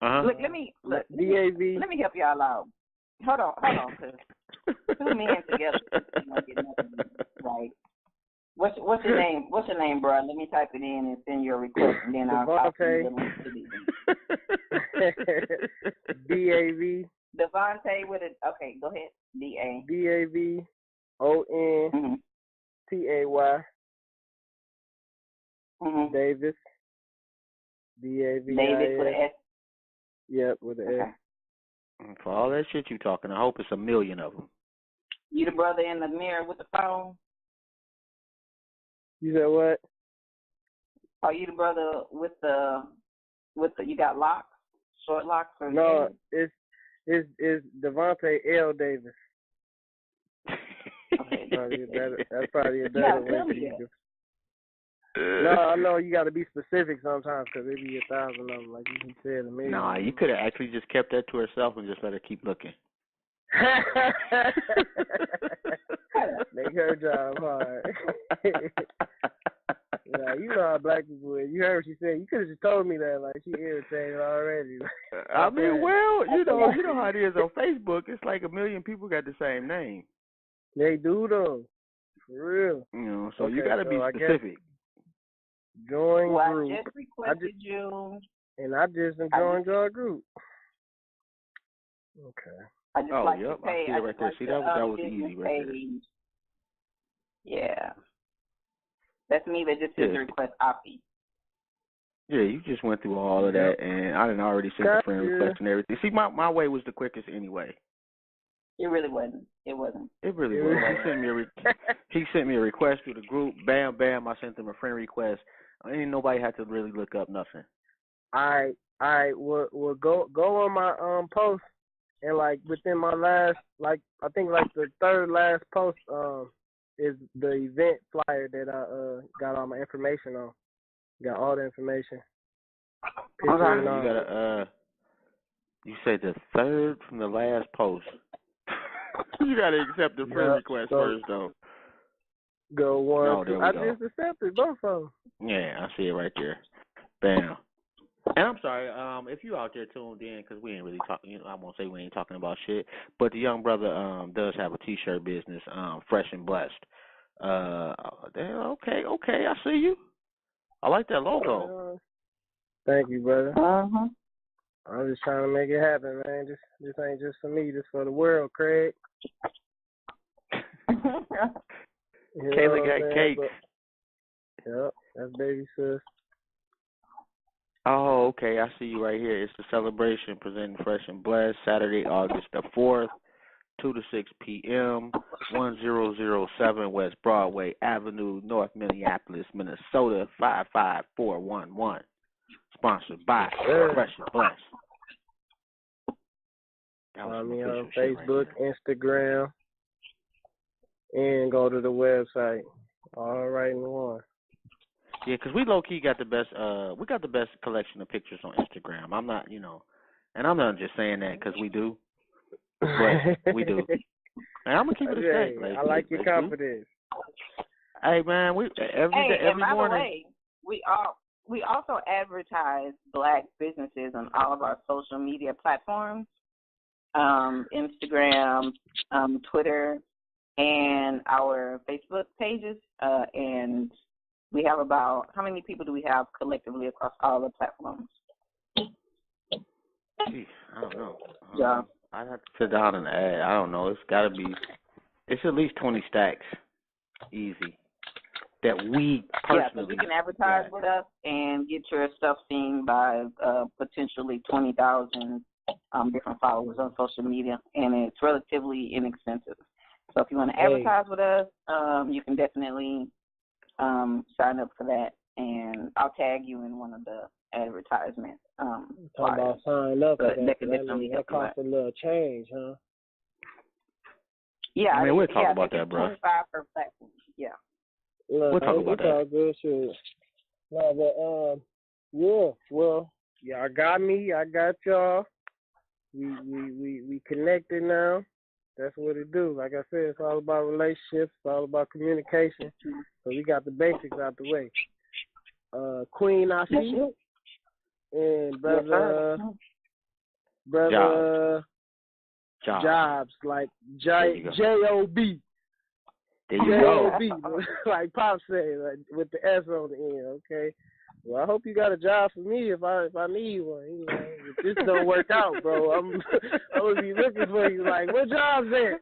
right? Look, let me DAV. Let me help y'all out. Hold on, cause two men together, get nothing right. What's your name? What's your name, bro? Let me type it in and send you a request, and then I'll copy the link to these. DAV. Devontae with it. Okay, go ahead. DAVONTAY. Davis. Davis with an S. Yep, with an S. For all that shit you talking, I hope it's 1 million of them. You the brother in the mirror with the phone? You said what? Are you the brother with the you got locks, short locks, or no? It's Devontae L. Davis. Okay. That's probably a better way to use it. No, I know you got to be specific sometimes because it be 1,000 of them, like you said. Nah, you could have actually just kept that to herself and just let her keep looking. Make her job hard. Yeah, you know how black people is. You heard what she said. You could have just told me that. Like, she irritated already. I mean, well, you know how it is on Facebook. It's like 1 million people got the same name. They do, though. For real. You know, so you got to be specific. Join group. I just requested you. And I just joined your group. Okay. I just like to pay. I see it right there. See, that was easy right there. Yeah. That's me that just did the request API. Yeah, you just went through all of that, and I didn't already send the friend request and everything. See, my way was the quickest anyway. It really wasn't. It wasn't. It really was. He sent me a request through the group. Bam, bam. I sent him a friend request. Ain't nobody had to really look up nothing. I will go on my post, and like within my last, like I think like the third last post is the event flyer that I got all my information on. Got all the information. You gotta you say the third from the last post. You gotta accept the friend request first though. Go one. No, there we I go. just accepted both of them. Yeah, I see it right there. Bam. And I'm sorry, if you out there tuned in, because we ain't really talking. I won't say we ain't talking about shit, but the young brother does have a T-shirt business, Fresh and Blessed. Okay, I see you. I like that logo. Thank you, brother. I'm just trying to make it happen, man. This ain't just for me. This for the world, Craig. Kayla got cake. Yep, that's baby sis. Oh, okay. I see you right here. It's the celebration presenting Fresh and Blessed, Saturday, August the 4th, 2 to 6 p.m., 1007 West Broadway Avenue, North Minneapolis, Minnesota, 55411. Sponsored by Fresh and Blessed. Find me on Facebook, Instagram, and go to the website. All right in one. Yeah, because we low key got the best. We got the best collection of pictures on Instagram. I'm not, and I'm not just saying that because we do, but we do. And I'm gonna keep it a stack. I like your confidence. Hey man, every by morning. The way, we also advertise Black businesses on all of our social media platforms, Instagram, Twitter, and our Facebook pages, and we have about, how many people do we have collectively across all the platforms? Gee, I don't know. Yeah. I'd have to sit down and add. I don't know. It's at least 20 stacks. Easy. That we personally. Yeah, so you can advertise with us and get your stuff seen by potentially 20,000 different followers on social media, and it's relatively inexpensive. So if you want to advertise with us, you can definitely sign up for that, and I'll tag you in one of the advertisements. Talk about sign up for that costs a little change, huh? Yeah, I mean, we'll talk about that, bro. 25 per platform. Yeah. Look, we'll talk about that. All good shit. No, but y'all got me. I got y'all. We connected now. That's what it do. Like I said, it's all about relationships. It's all about communication. So we got the basics out the way. Queen Asi and brother Jobs, like Job. There you go. J-O-B, like Pop said, like, with the S on the end, okay? Well, I hope you got a job for me if I need one. You know, if this don't work out, bro, I'm gonna be looking for you. Like, what job's there?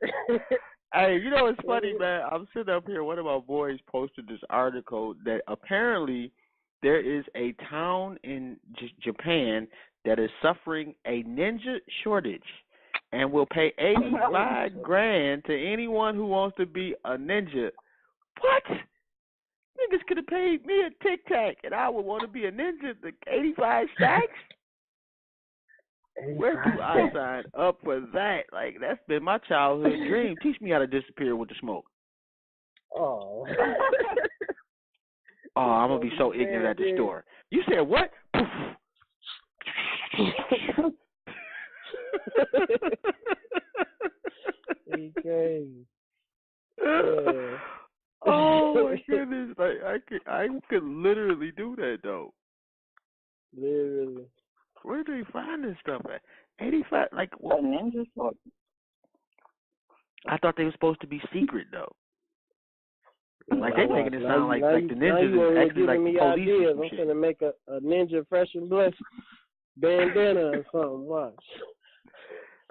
Hey, you know it's funny, man. I'm sitting up here. One of my boys posted this article that apparently there is a town in Japan that is suffering a ninja shortage, and will pay $85,000 to anyone who wants to be a ninja. What? Niggas could have paid me a Tic Tac, and I would want to be a ninja. The 85 stacks. Where do I sign up for that? Like, that's been my childhood dream. Teach me how to disappear with the smoke. Oh. Oh, I'm going to be so ignorant at the store. You said what? Okay. Oh, my goodness. Like, I could literally do that, though. Literally. Where do you find this stuff at? 85, like what? Ninja sword. I thought they were supposed to be secret though. Like they making it sound like the ninjas is actually like the police. I'm gonna make a ninja fresh and blessed bandana or something. Watch.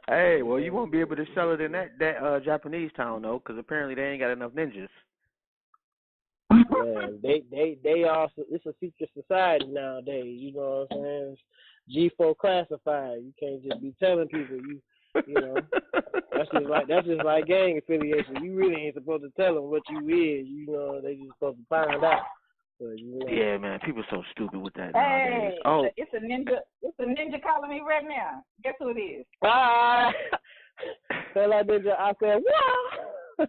Hey, well you won't be able to sell it in that Japanese town though, because apparently they ain't got enough ninjas. Yeah, they also, it's a secret society nowadays. You know what I'm saying? It's G4 classified. You can't just be telling people you know. That's just like gang affiliation. You really ain't supposed to tell them what you is. You know, they just supposed to find out. So, you know. Yeah, man, people so stupid with that nowadays. Hey, oh, it's a ninja calling me right now. Guess who it is? Tell that ninja I said, wow.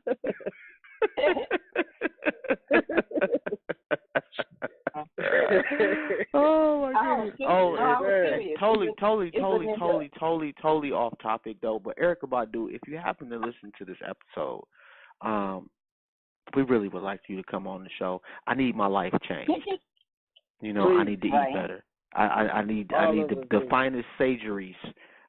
Oh my goodness! Totally off topic though. But Erykah Badu, if you happen to listen to this episode, we really would like you to come on the show. I need my life changed. You know, I need to eat better. I need the finest sageries.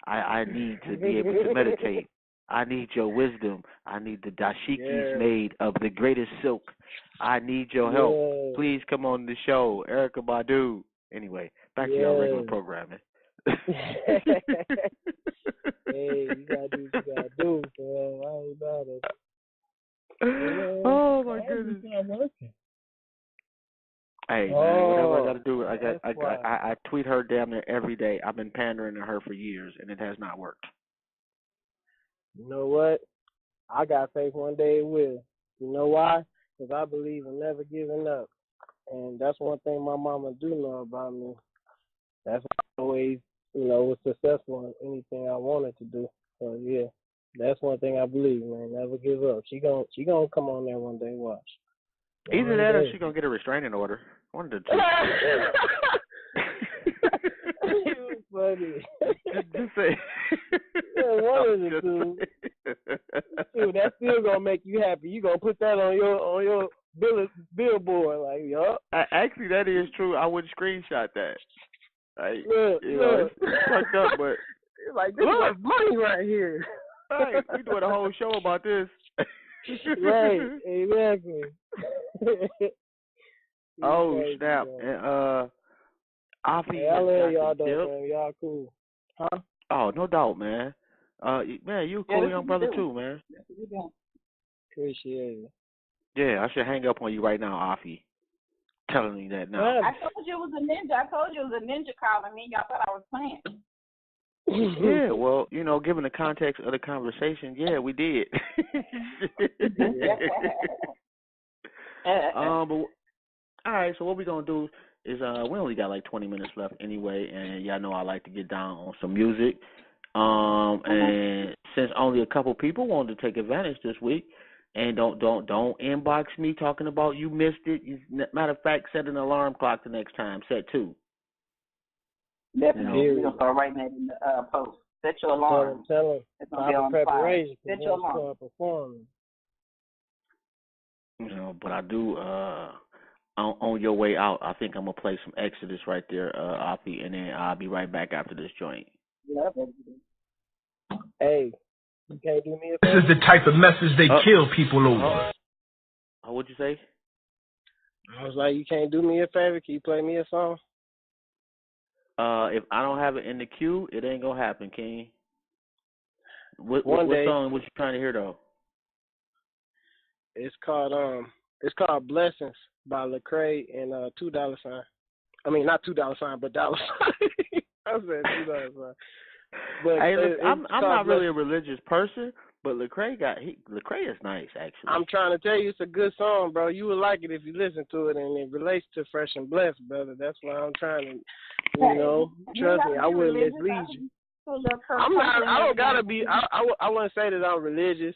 I need to be able to meditate. I need your wisdom. I need the dashikis made of the greatest silk. I need your help. Please come on the show, Erykah Badu. Anyway, back to your regular programming. Hey, you gotta do what you gotta do, man. I ain't about it. Oh my goodness. Hey, man, whatever I gotta do, I tweet her damn near every day. I've been pandering to her for years, and it has not worked. You know what? I got faith one day it will. You know why? Because I believe in never giving up. And that's one thing my mama do know about me. That's why I always, was successful in anything I wanted to do. So, yeah, that's one thing I believe, man. Never give up. She gonna come on there one day, watch. Either that or she gonna get a restraining order. One of the two. You funny. Just say. Yeah, one of the two. Dude, that's still gonna make you happy. You gonna put that on your billboard, like, yup. Actually, that is true. I would screenshot that. Like, look. It's fucked up, but it's like, this is money right here. Right, we doing a whole show about this. Right, exactly. Oh snap! And Afi, hey, I love y'all though, man. Y'all cool, huh? Oh, no doubt, man. Man, you a cool young brother too, man. Appreciate it. Yeah, I should hang up on you right now, Afi. Telling me that now. I told you it was a ninja. I told you it was a ninja calling me. Y'all thought I was playing. Yeah, well, given the context of the conversation, yeah, we did. But all right, so what we're gonna do is we only got like 20 minutes left anyway, and y'all know I like to get down on some music. And since only a couple people wanted to take advantage this week, and don't inbox me talking about you missed it. Matter of fact, set an alarm clock the next time. Set 2. Definitely. We're gonna start writing that in the post. Set your alarm. Tell them. It's gonna be on preparation. Set your alarm. Performing. But I do. On your way out, I think I'm gonna play some Exodus right there, Afi, and then I'll be right back after this joint. Hey, you can't do me a favor? This is the type of message they kill people over. What'd you say? I was like, you can't do me a favor? Can you play me a song? If I don't have it in the queue, it ain't gonna happen, King. What day, song was you trying to hear though? It's called Blessings by Lecrae and $2. I mean, not $2, but $. I said $2. But hey, look, I'm not really a Blessings. religious person, but Lecrae is nice actually. I'm trying to tell you, it's a good song, bro. You would like it if you listen to it, and it relates to Fresh and Blessed, brother. That's why I'm trying to, trust me, I wouldn't mislead you. I'm not. I don't gotta be. I wouldn't say that I'm religious.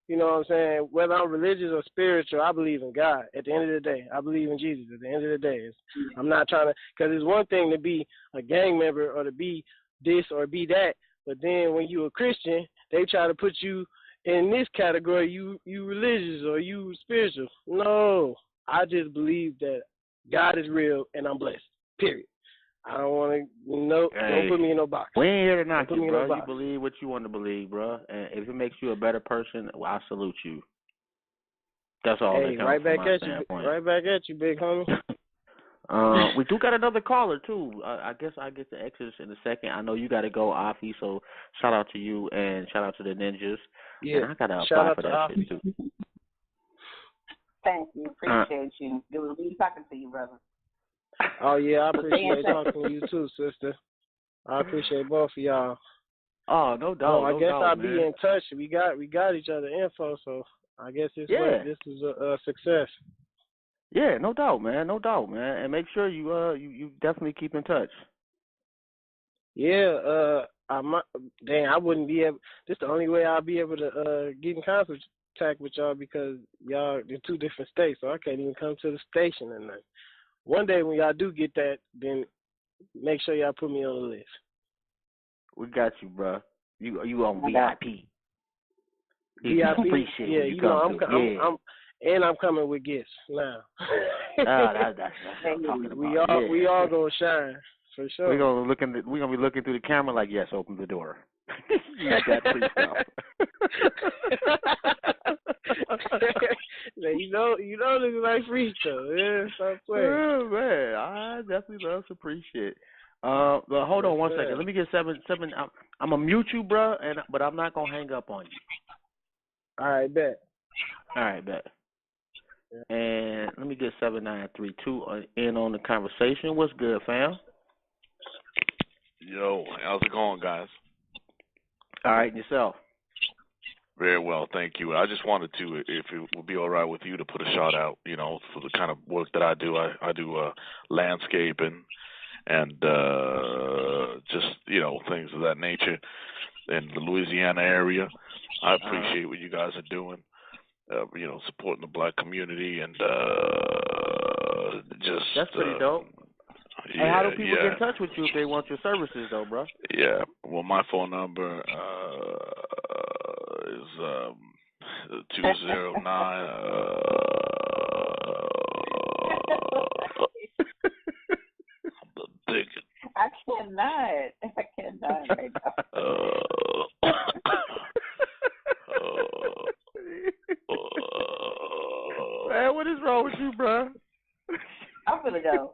You know what I'm saying? Whether I'm religious or spiritual, I believe in God. At the end of the day, I believe in Jesus. At the end of the day, I'm not trying to. Because it's one thing to be a gang member or to be this or be that, but then when you're a Christian, they try to put you in this category. You religious or you spiritual? No, I just believe that God is real and I'm blessed. Period. I don't want to, don't put me in no box. We ain't here to knock you, bro. No you believe what you want to believe, bro. And if it makes you a better person, well, I salute you. That's all that counts right back from my at standpoint. you. Right back at you, big homie. We do got another caller, too. I guess I get to Exodus in a second. I know you got to go, Afi, so shout out to you and shout out to the Ninjas. Yeah, and I got to shout apply out for to that Afi. shit, too. Thank you. Appreciate you. It was me talking to you, brother. Oh, yeah, I appreciate talking to you, too, sister. I appreciate both of y'all. Oh, no doubt. I guess I'll man. be in touch. We got each other info, so I guess this is a success. Yeah, no doubt, man. No doubt, man. And make sure you definitely keep in touch. Yeah, I wouldn't be able. This is the only way I'll be able to get in contact with y'all because y'all in 2 different states, so I can't even come to the station or nothing. One day when y'all do get that, then make sure y'all put me on the list. We got you, bro. You on VIP. VIP. Appreciate Yeah, you know I'm coming with gifts now. That's what I'm talking about. We all gonna shine for sure. We're gonna be looking through the camera like, yes, open the door. You got free stuff. you know this is like free stuff. Yeah, stop playing. Yeah, man, I definitely love to appreciate. But hold on one second. Let me get seven. I'm gonna mute you, bro, but I'm not gonna hang up on you. All right, bet. Yeah. And let me get 7932 in on the conversation. What's good, fam? Yo, how's it going, guys? All right, and yourself? Very well, thank you. I just wanted to, if it would be all right with you, to put a shout out, for the kind of work that I do. I do landscaping and just, things of that nature in the Louisiana area. I appreciate what you guys are doing, supporting the black community and just... That's pretty dope. Yeah, hey, how do people get in touch with you if they want your services, though, bro? Yeah, well, my phone number is 209. I'm thinking. I cannot right now. Man, what is wrong with you, bro? I'm gonna go.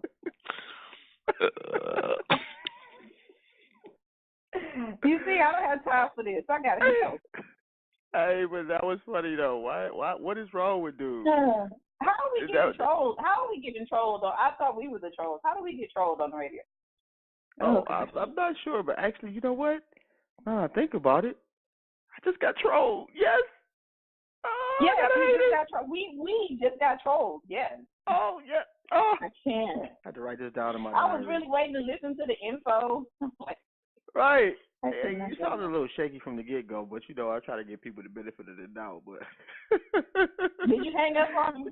You see, I don't have time for this. I gotta go. Hey, but that was funny though. Why? What is wrong with dude? How are we getting trolled? How are we getting trolled? I thought we were the trolls. How do we get trolled on the radio? Oh, I'm not sure, but actually, you know what? Think about it. I just got trolled. Yes. Oh, yes, we just got trolled. We just got trolled. Yes. Oh yeah. Oh. I can't. I had to write this down in my. I was really waiting to listen to the info. Right. Hey, you sounded a little shaky from the get-go, but I try to give people the benefit of the doubt. But did you hang up on me?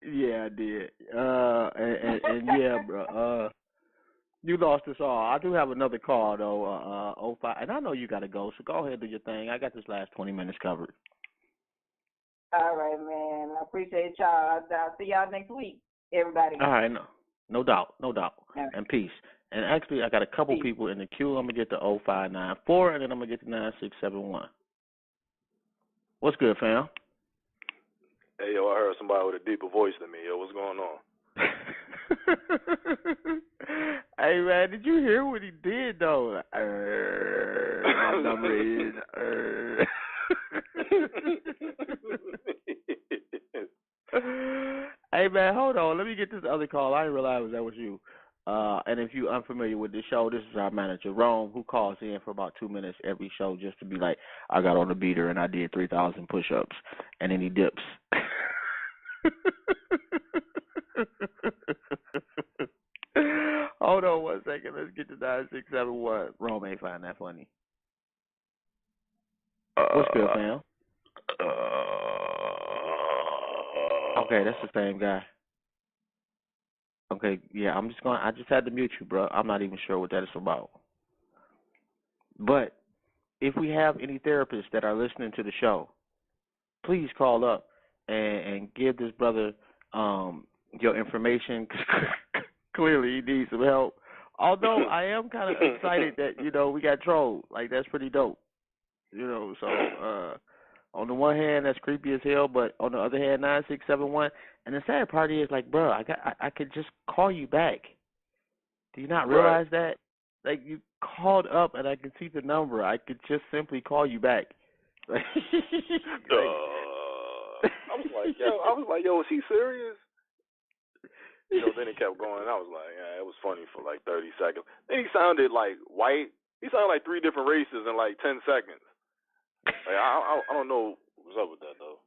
Yeah, I did. And yeah, bro. You lost us all. I do have another call though. 05, and I know you gotta go, so go ahead and do your thing. I got this last 20 minutes covered. All right, man. I appreciate y'all. I'll see y'all next week, everybody. All right, no doubt. Right. And peace. And actually, I got a couple people in the queue. I'm going to get to 0594, and then I'm going to get to 9671. What's good, fam? Hey, yo, I heard somebody with a deeper voice than me. Yo, what's going on? Hey, man, did you hear what he did, though? My number is... Hey, man, hold on. Let me get this other call. I didn't realize that was you. And if you're unfamiliar with this show, this is our manager, Rome, who calls in for about 2 minutes every show just to be like, I got on the beater and I did 3,000 push-ups, and then he dips. Hold on 1 second. Let's get to 9671. Rome ain't find that funny. What's good, fam? Okay, that's the same guy. Okay, yeah, I just had to mute you, bro. I'm not even sure what that is about. But if we have any therapists that are listening to the show, please call up and give this brother your information. Clearly, he needs some help. Although I am kind of excited that, we got trolled. Like, that's pretty dope. So on the one hand, that's creepy as hell, but on the other hand, 9671. And the sad part is, like, bro, I could just call you back. Do you not realize that? Like, you called up and I can see the number. I could just simply call you back. I was like, yo, is he serious? Then it kept going. I was like, yeah, it was funny for like 30 seconds. Then he sounded like white. He sounded like 3 different races in like 10 seconds. Like, I don't know what's up with that, though.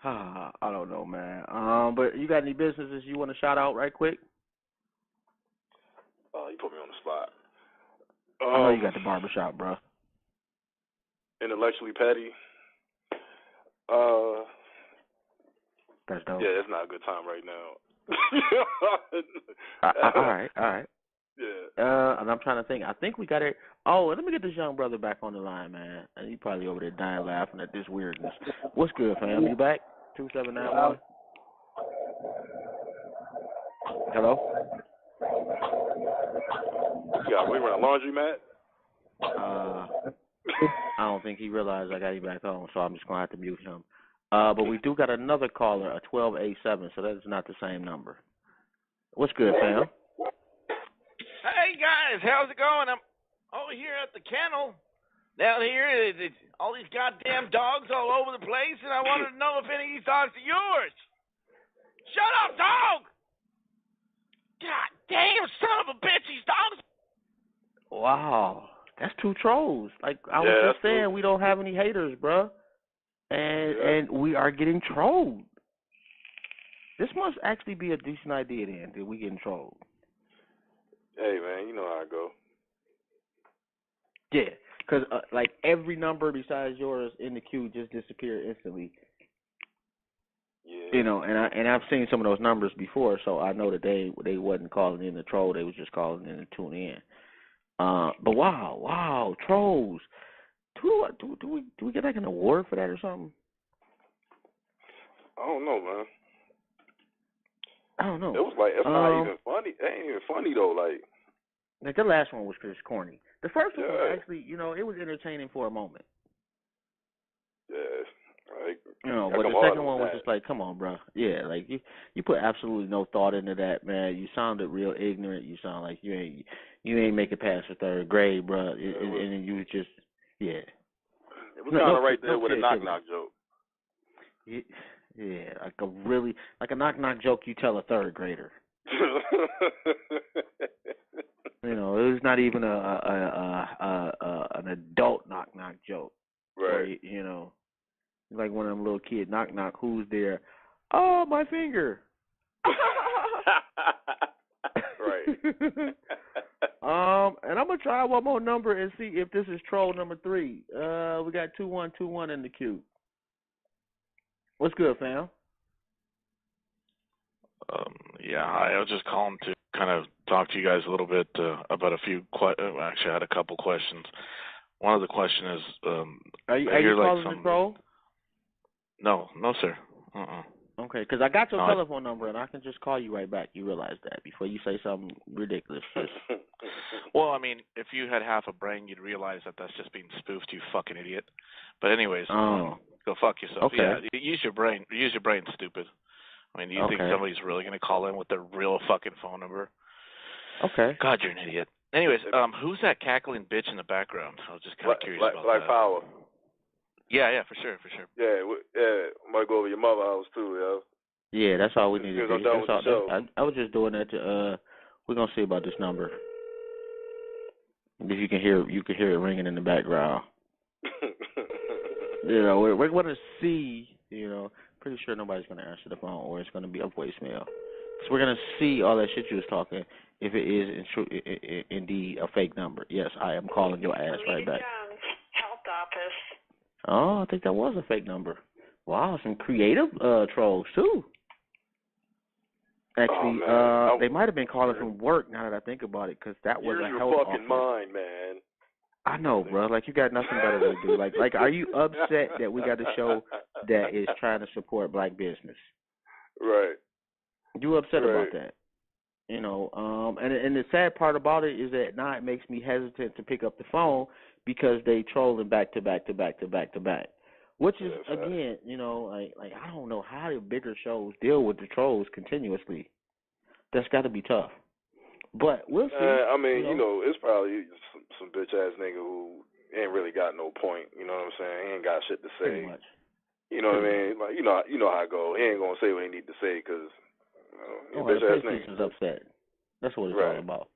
I don't know, man. But you got any businesses you want to shout out right quick? You put me on the spot. I know you got the barbershop, bro. Intellectually Petty. That's dope. Yeah, it's not a good time right now. All right. Yeah. And I'm trying to think. I think we got it. Oh, let me get this young brother back on the line, man. And he probably over there dying laughing at this weirdness. What's good, fam? You back? 2791. Hello? Yeah, we run a laundromat. I don't think he realized I got him back on, so I'm just gonna have to mute him. But we do got another caller, a 1287, so that is not the same number. What's good, fam? Hey guys, how's it going? I'm over here at the kennel. Down here, it's all these goddamn dogs all over the place, and I wanted to know if any of these dogs are yours. Shut up, dog! God damn, son of a bitch, these dogs! Wow, that's 2 trolls. Like I was just saying, we don't have any haters, bruh. And we are getting trolled. This must actually be a decent idea then, that we getting trolled. Hey, man, you know how I go. Yeah, because like every number besides yours in the queue just disappeared instantly. Yeah. And I've seen some of those numbers before, so I know that they wasn't calling in to troll. They was just calling in to tune in. But wow, trolls. Do we get like an award for that or something? I don't know, man. I don't know. It was like, it's not even funny. It ain't even funny, though. Like the last one was just corny. The first one was actually, it was entertaining for a moment. Yeah. But the second one was just like, come on, bro. Yeah, like you put absolutely no thought into that, man. You sounded real ignorant. You sound like you ain't make it past the 3rd grade, bro. And then you just, yeah. It was kind of right there with a knock-knock joke. Yeah, like a knock-knock joke you tell a 3rd grader. It was not even an adult knock-knock joke. Right. Or, like one of them little kids, knock-knock, who's there? Oh, my finger. Right. And I'm going to try one more number and see if this is troll number 3. We got 2121 in the queue. What's good, fam? Yeah, hi. I was just calling to kind of talk to you guys a little bit about a few. Actually, I had a couple questions. One of the questions is, are you calling the troll? No, sir. Okay, because I got your telephone number and I can just call you right back. You realize that before you say something ridiculous. Well, I mean, if you had half a brain, you'd realize that that's just being spoofed, you fucking idiot. But anyways, Go fuck yourself. Okay. Yeah, use your brain. Use your brain, stupid. I mean, do you think somebody's really going to call in with their real fucking phone number? Okay. God, you're an idiot. Anyways, who's that cackling bitch in the background? I was just kind of curious about Black that. Power. Yeah, for sure. Yeah, might go over your mother's house too, yo. Yeah, that's all we need to do. I'm done with the show. I was just doing that to. We're gonna see about this number. If you can hear it ringing in the background. You know, we're gonna see. You know, pretty sure nobody's gonna answer the phone, or it's gonna be a voicemail. So we're gonna see all that shit you was talking. If it is indeed a fake number, yes, I am calling your ass right back. Health office. Oh, I think that was a fake number. Wow, some creative trolls too. Actually, they might have been calling from work. Now that I think about it, because that was a health office. Use your fucking mind, man. I know, bro. Like, you got nothing better to do. Like, are you upset that we got a show that is trying to support black business? Right. You upset about that? You know, and the sad part about it is that now it makes me hesitant to pick up the phone because they trolling back to back. Which is, again, you know, like I don't know how the bigger shows deal with the trolls continuously. That's got to be tough. But we'll see. I mean, you know, it's probably some bitch ass nigga who ain't really got no point. You know what I'm saying? He ain't got shit to say. Pretty much. You know what I mean? Like, you know how it go. He ain't gonna say what he need to say because bitch ass nigga is upset. That's what it's all about.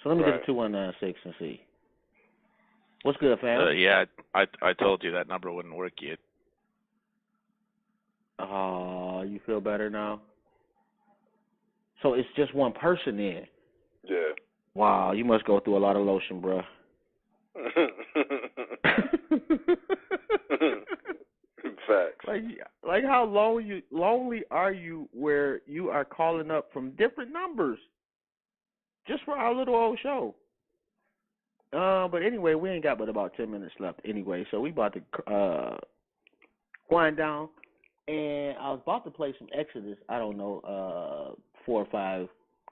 So let me get to 2196 and see. What's good, fam? Yeah, I told you that number wouldn't work yet. Oh, you feel better now? So it's just one person then? Yeah. Wow, you must go through a lot of lotion, bro. Facts. Like how lonely are you where you are calling up from different numbers just for our little old show? But anyway, we ain't got but about 10 minutes left anyway, so we about to wind down. And I was about to play some Exodus, I don't know, 4 or 5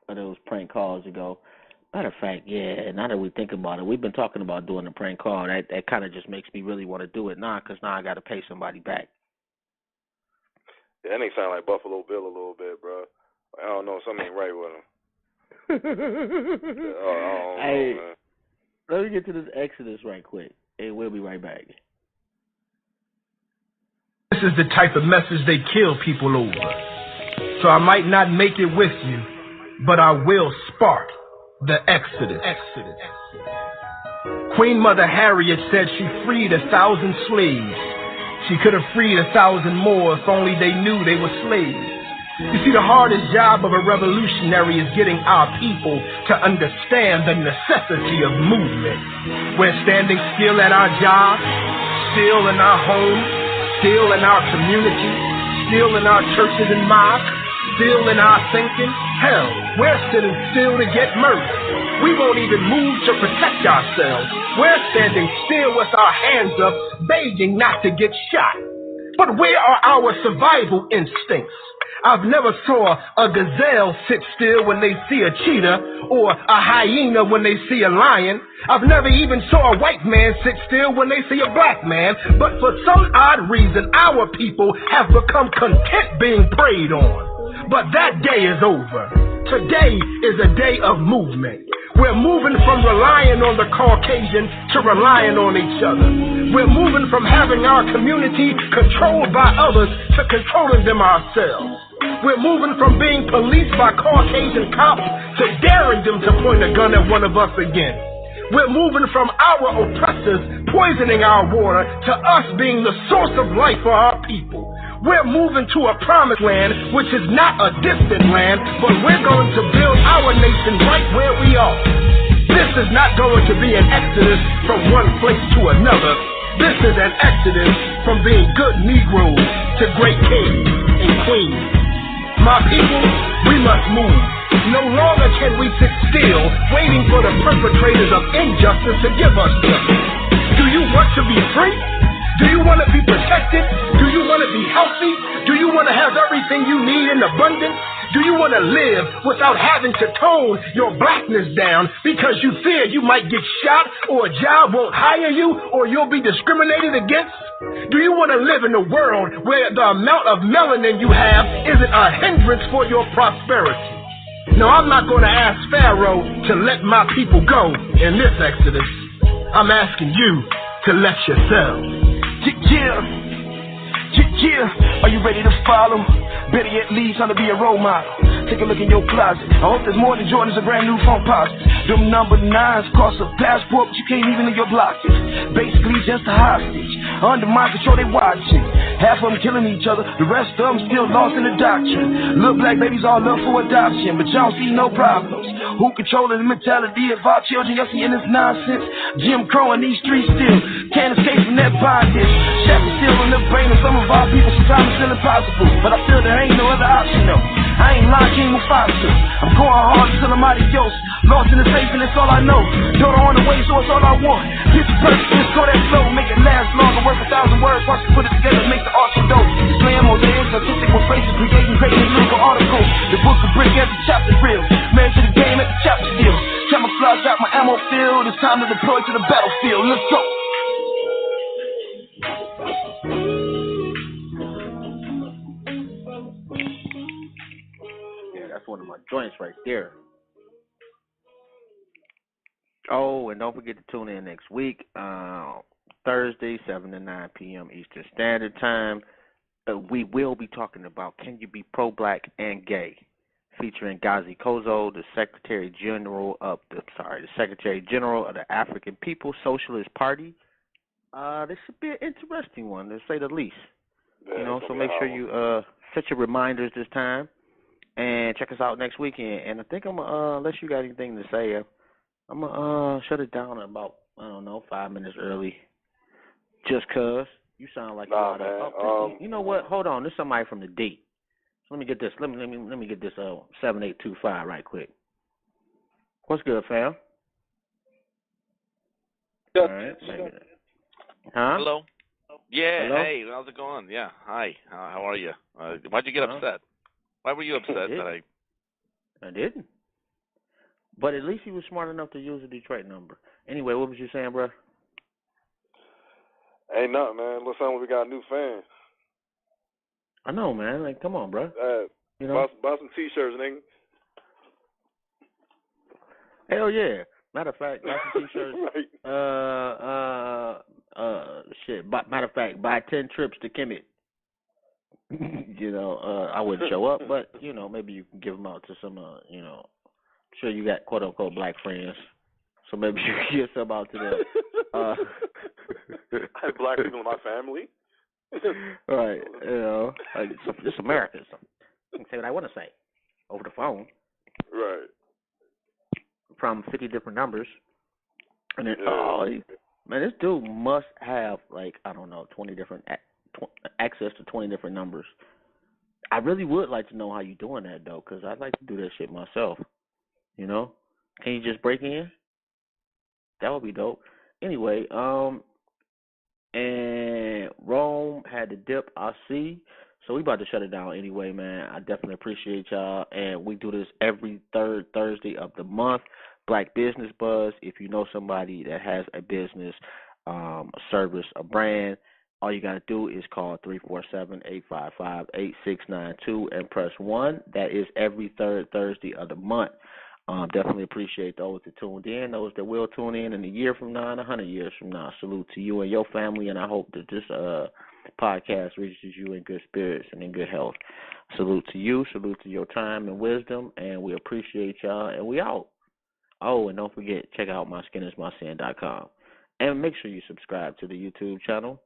of those prank calls ago. Matter of fact, yeah, now that we think about it, we've been talking about doing a prank call. That kind of just makes me really want to do it now because now I got to pay somebody back. Yeah, that nigga sound like Buffalo Bill a little bit, bro. I don't know, something ain't right with him. Hey, let me get to this Exodus right quick, and we'll be right back. This is the type of message they kill people over. So I might not make it with you, but I will spark the Exodus. Queen Mother Harriet said she freed 1,000 slaves. She could have freed 1,000 more if only they knew they were slaves. You see, the hardest job of a revolutionary is getting our people to understand the necessity of movement. We're standing still at our jobs, still in our homes, still in our community, still in our churches and mosques, still in our thinking. Hell, we're sitting still to get murdered. We won't even move to protect ourselves. We're standing still with our hands up, begging not to get shot. But where are our survival instincts? I've never saw a gazelle sit still when they see a cheetah or a hyena when they see a lion. I've never even saw a white man sit still when they see a black man. But for some odd reason, our people have become content being preyed on. But that day is over. Today is a day of movement. We're moving from relying on the Caucasian to relying on each other. We're moving from having our community controlled by others to controlling them ourselves. We're moving from being policed by Caucasian cops to daring them to point a gun at one of us again. We're moving from our oppressors poisoning our water to us being the source of life for our people. We're moving to a promised land, which is not a distant land, but we're going to build our nation right where we are. This is not going to be an exodus from one place to another. This is an exodus from being good Negroes to great kings and queens. My people, we must move. No longer can we sit still, waiting for the perpetrators of injustice to give us justice. Do you want to be free? Do you want to be protected? Do you want to be healthy? Do you want to have everything you need in abundance? Do you want to live without having to tone your blackness down because you fear you might get shot or a job won't hire you or you'll be discriminated against? Do you want to live in a world where the amount of melanin you have isn't a hindrance for your prosperity? No, I'm not going to ask Pharaoh to let my people go in this Exodus. I'm asking you to let yourself. Yeah. Are you ready to follow? Better yet, leave trying to be a role model. Take a look in your closet. I hope there's more than Jordans and brand new phone posits. Them number 9s cost a passport, but you can't even in your block it. Basically just a hostage. Under my control, they watching. Half of them killing each other, the rest of them still lost in the doctrine. Little black babies all up for adoption, but y'all see no problems. Who controlling the mentality of our children? Y'all seeing this nonsense? Jim Crow in these streets still can't escape from that bondage. Shackles still in the brain of some of our people. Sometimes it's still impossible, but I feel there ain't no other option though. I ain't lying, King Mufasa. I'm going hard until I'm adios. Lost in the safe and that's all I know. Daughter on the way, so it's all I want. Picture perfect, just go that flow. Make it last longer, worth 1,000 words. Watch you put it together, make the art so dope. Slam on the edge, artistic with phrases, creating lyrical articles. The book of brick every chapter real. Man to the game at the chapter still. Camouflage out my ammo field. It's time to deploy to the battlefield. Let's go. One of my joints right there. Oh, and don't forget to tune in next week, Thursday, 7 to 9 p.m. Eastern Standard Time. We will be talking about Can You Be Pro-Black and Gay, featuring Gazi Kozo, the Secretary General of the African People's Socialist Party. This should be an interesting one, to say the least. Yeah, so make sure you set your reminders this time. And check us out next weekend. And I think I'm unless you got anything to say, I'm gonna shut it down at about 5 minutes early. Just 'cause you sound like you know what? Hold on, this is somebody from the D. So let me get this. Let me get this 7825 right quick. What's good, fam? All right. Huh? Hello. Yeah. Hello? Hey, how's it going? Yeah. Hi. How are you? Why'd you get upset? Why were you upset that I didn't. But at least he was smart enough to use a Detroit number. Anyway, what was you saying, bro? Ain't nothing, man. Listen, we got a new fan. I know, man. Like, come on, bro. Buy some T-shirts, nigga. Hell yeah. Matter of fact, buy some T-shirts. Matter of fact, buy 10 trips to Kemet. I wouldn't show up, but maybe you can give them out to some, I'm sure you got quote unquote black friends, so maybe you can give some out to them. I have black people in my family. Right, it's America. So I can say what I want to say over the phone. Right. From 50 different numbers, and then man, this dude must have 20 different. Access to 20 different numbers. I really would like to know how you're doing that, though, because I'd like to do that shit myself. Can you just break in? That would be dope. Anyway, and Rome had the dip, I see. So we about to shut it down anyway, man. I definitely appreciate y'all. And we do this every third Thursday of the month. Black Business Buzz. If you know somebody that has a business, a service, a brand, all you got to do is call 347-855-8692 and press 1. That is every third Thursday of the month. Definitely appreciate those that tuned in, those that will tune in a year from now and 100 years from now. Salute to you and your family, and I hope that this podcast reaches you in good spirits and in good health. Salute to you. Salute to your time and wisdom, and we appreciate y'all, and we out. Oh, and don't forget, check out myskinnismysin.com. And make sure you subscribe to the YouTube channel.